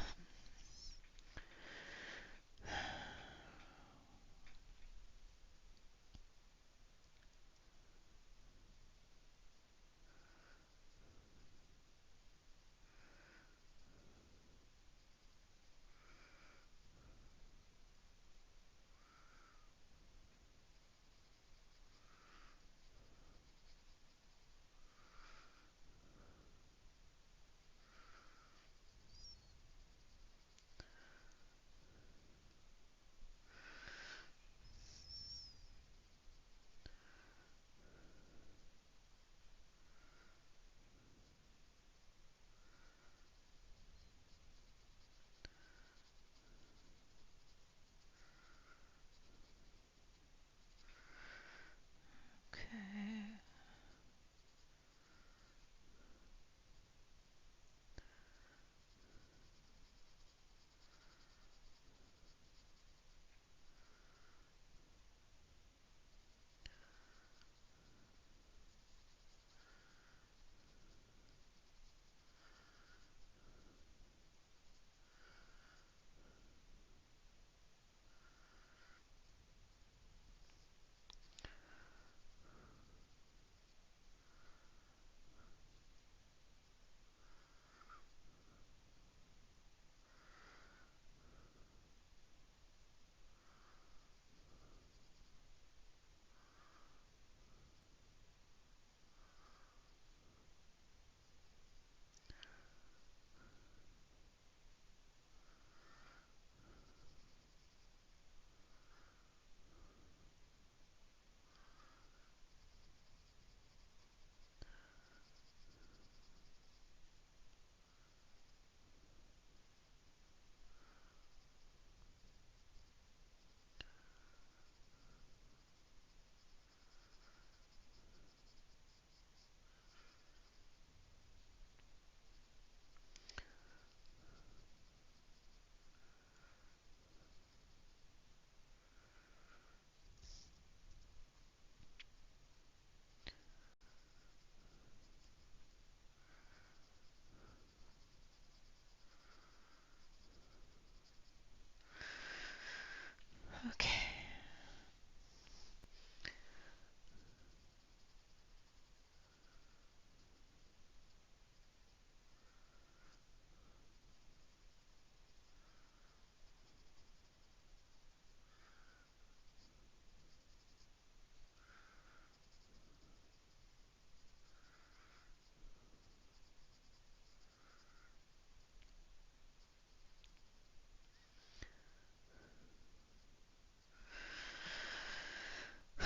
Okay.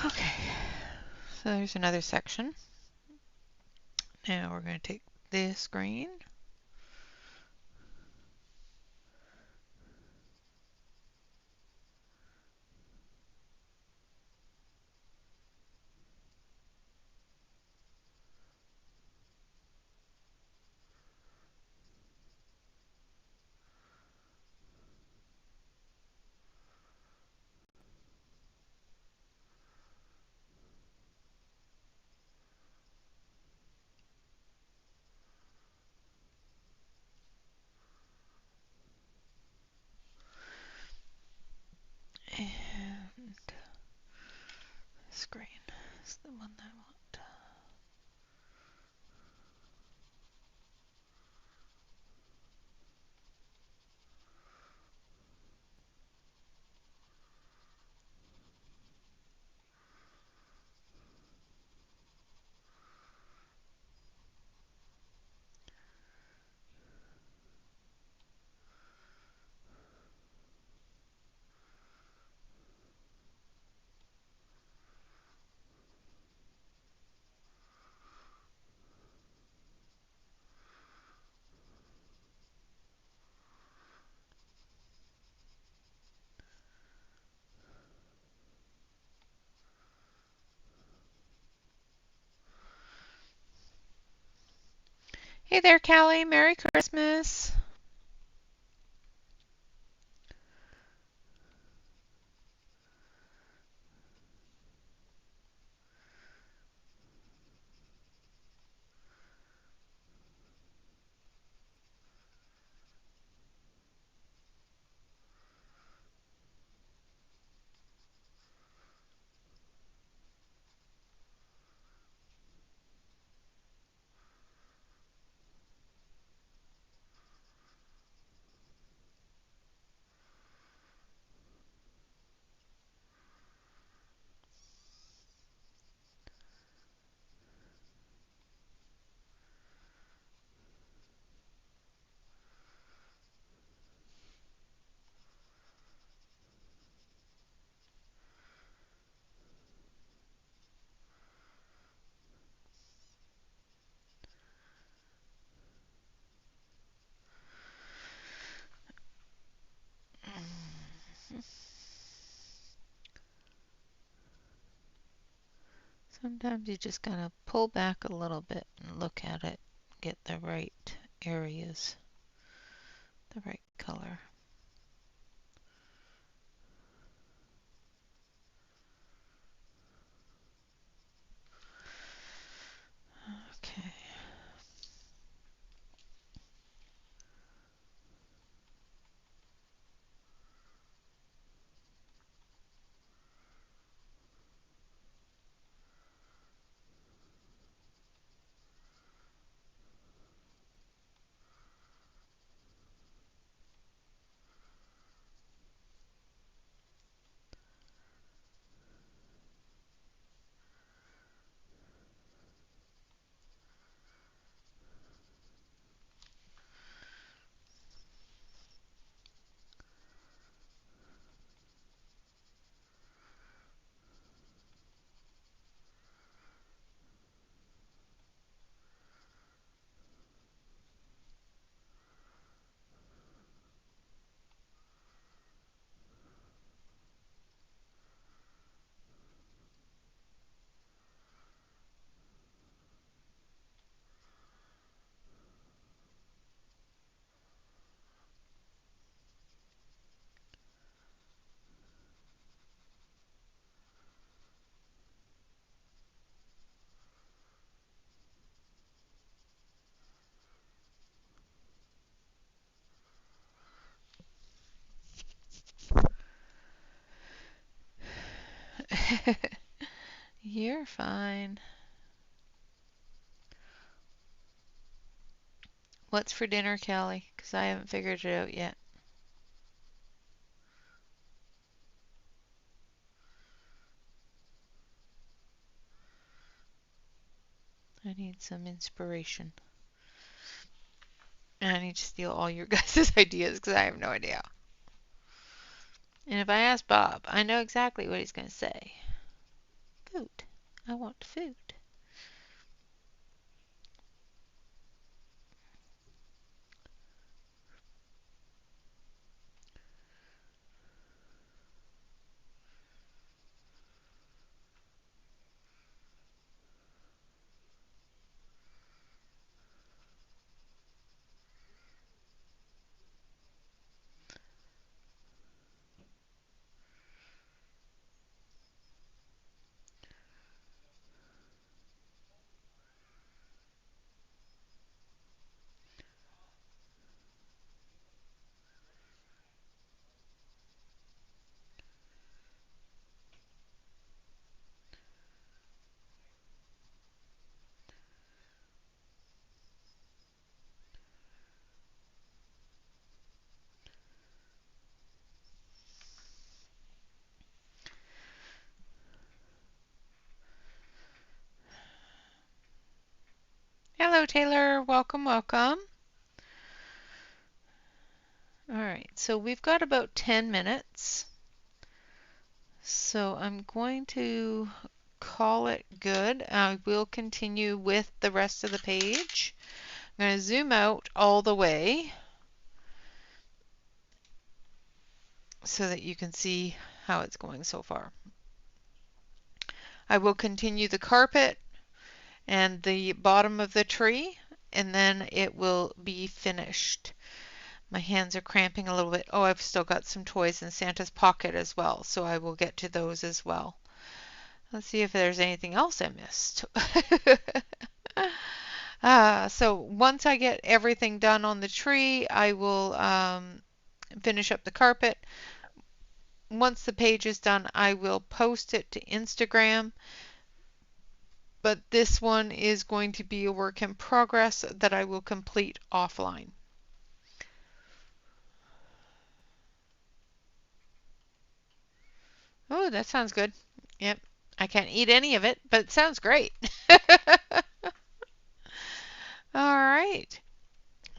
Okay, so there's another section. Now we're going to take this green. And this green is the one I want. Hey there, Callie. Merry Christmas. Sometimes you just gotta pull back a little bit and look at it, get the right areas, the right color. Okay. You're fine. What's for dinner, Callie? Because I haven't figured it out yet. I need some inspiration. And I need to steal all your guys' ideas because I have no idea. And if I ask Bob, I know exactly what he's going to say. Food. I want food. Hello, Taylor. Welcome, welcome. All right, so we've got about 10 minutes. So I'm going to call it good. I will continue with the rest of the page. I'm going to zoom out all the way so that you can see how it's going so far. I will continue the carpet and the bottom of the tree, and then it will be finished. My hands are cramping a little bit. Oh, I've still got some toys in Santa's pocket as well, so I will get to those as well. Let's see if there's anything else I missed. So once I get everything done on the tree, I will finish up the carpet. Once the page is done, I will post it to Instagram. But this one is going to be a work in progress that I will complete offline. Oh, that sounds good. Yep. I can't eat any of it, but it sounds great. All right.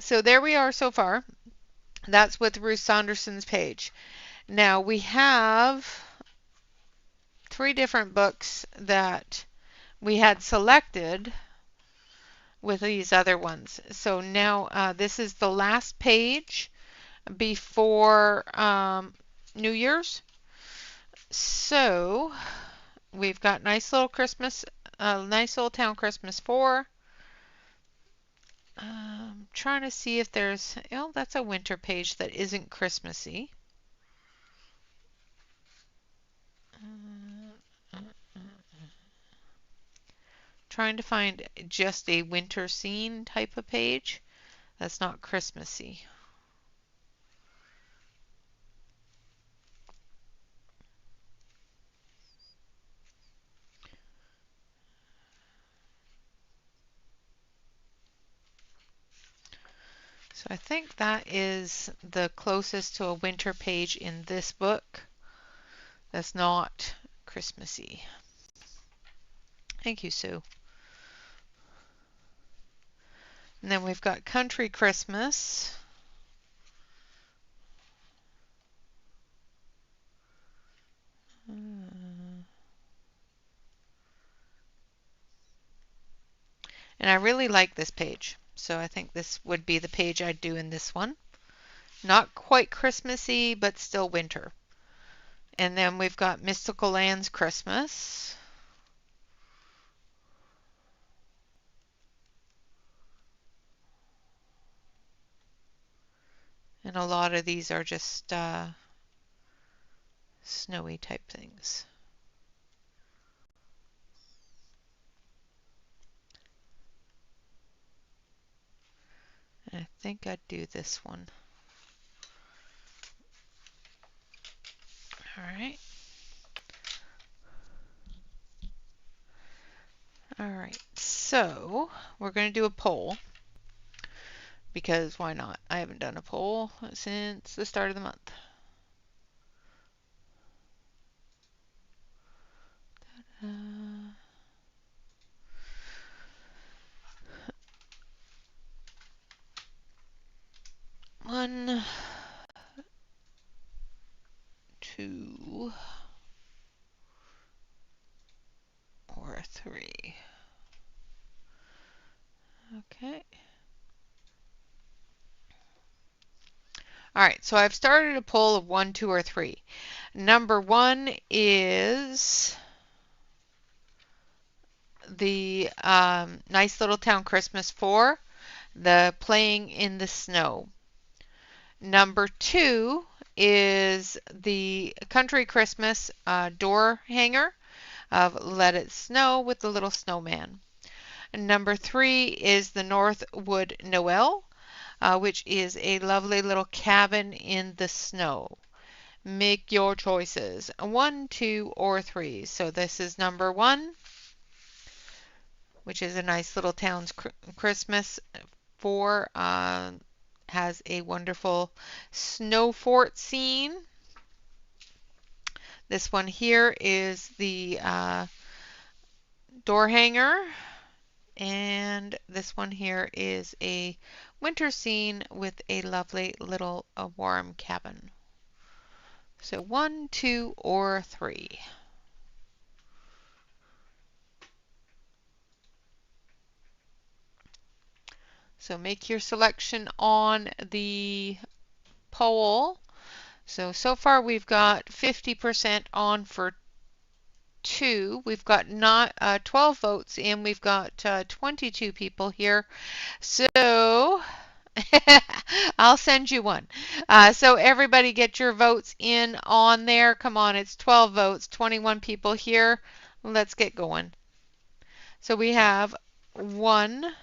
So there we are so far. That's with Ruth Saunderson's page. Now we have 3 different books that we had selected with these other ones. So now this is the last page before New Year's. So we've got nice little Christmas, nice little town Christmas 4. Trying to see if there's, oh, that's a winter page that isn't Christmassy. Trying to find just a winter scene type of page that's not Christmassy. So I think that is the closest to a winter page in this book that's not Christmassy. Thank you, Sue. And then we've got Country Christmas. And I really like this page. So I think this would be the page I'd do in this one. Not quite Christmassy, but still winter. And then we've got Mystical Lands Christmas. And a lot of these are just snowy type things. And I think I'd do this one. All right. All right, so we're going to do a poll because why not? I haven't done a poll since the start of the month. One, two, or three. Okay. All right, so I've started a poll of 1, 2, or 3. Number 1 is the Nice Little Town Christmas 4, the Playing in the Snow. Number 2 is the Country Christmas door hanger of Let It Snow with the little snowman. And number 3 is the Northwood Noel, which is a lovely little cabin in the snow. Make your choices, 1, 2, or 3. So this is number 1, which is a Nice Little Town's Christmas. 4 has a wonderful snow fort scene. This one here is the door hanger. And this one here is a winter scene with a lovely little warm cabin. So 1, 2, or 3. So make your selection on the poll. So far we've got 50% on for 2. We've got 12 votes in. We've got 22 people here. So I'll send you one. So everybody get your votes in on there. Come on, it's 12 votes, 21 people here. Let's get going. So we have 1,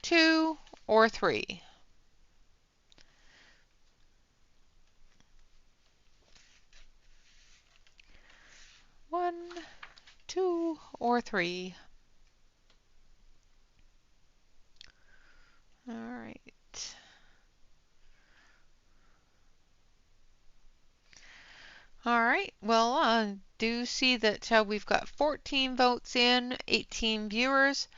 2, or 3. 1, 2, or 3. All right. All right. Well, do see that we've got 14 votes in, 18 viewers.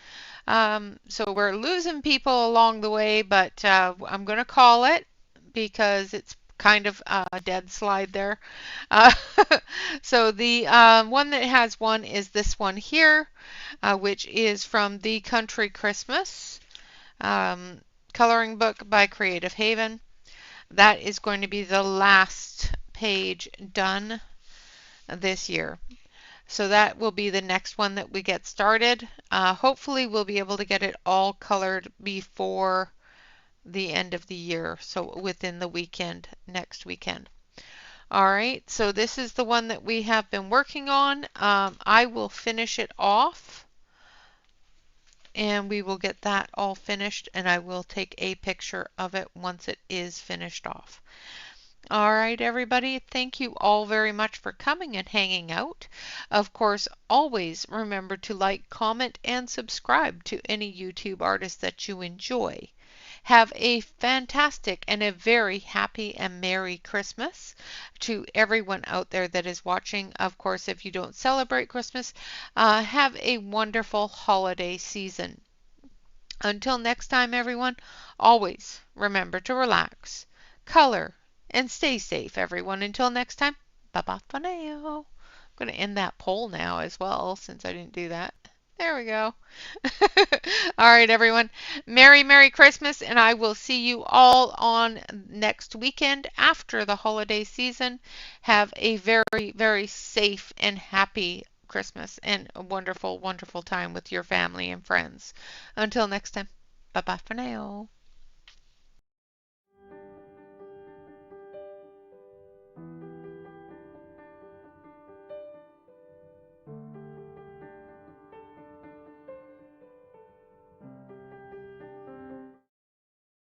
So we're losing people along the way, but I'm going to call it because it's kind of a dead slide there. Uh, so the one that has 1 is this one here, which is from the Country Christmas coloring book by Creative Haven. That is going to be the last page done this year. So that will be the next one that we get started. Hopefully we'll be able to get it all colored before the end of the year, so within the weekend, next weekend. All right, so this is the one that we have been working on. I will finish it off and we will get that all finished, and I will take a picture of it once it is finished off. All right, everybody, thank you all very much for coming and hanging out. Of course, always remember to like, comment, and subscribe to any YouTube artist that you enjoy. Have a fantastic and a very happy and Merry Christmas to everyone out there that is watching. Of course, if you don't celebrate Christmas, have a wonderful holiday season. Until next time, everyone, always remember to relax, color, and stay safe, everyone. Until next time, bye-bye for now. I'm going to end that poll now as well since I didn't do that. There we go. All right, everyone. Merry, Merry Christmas, and I will see you all on next weekend after the holiday season. Have a very, very safe and happy Christmas and a wonderful, wonderful time with your family and friends. Until next time, bye-bye for now.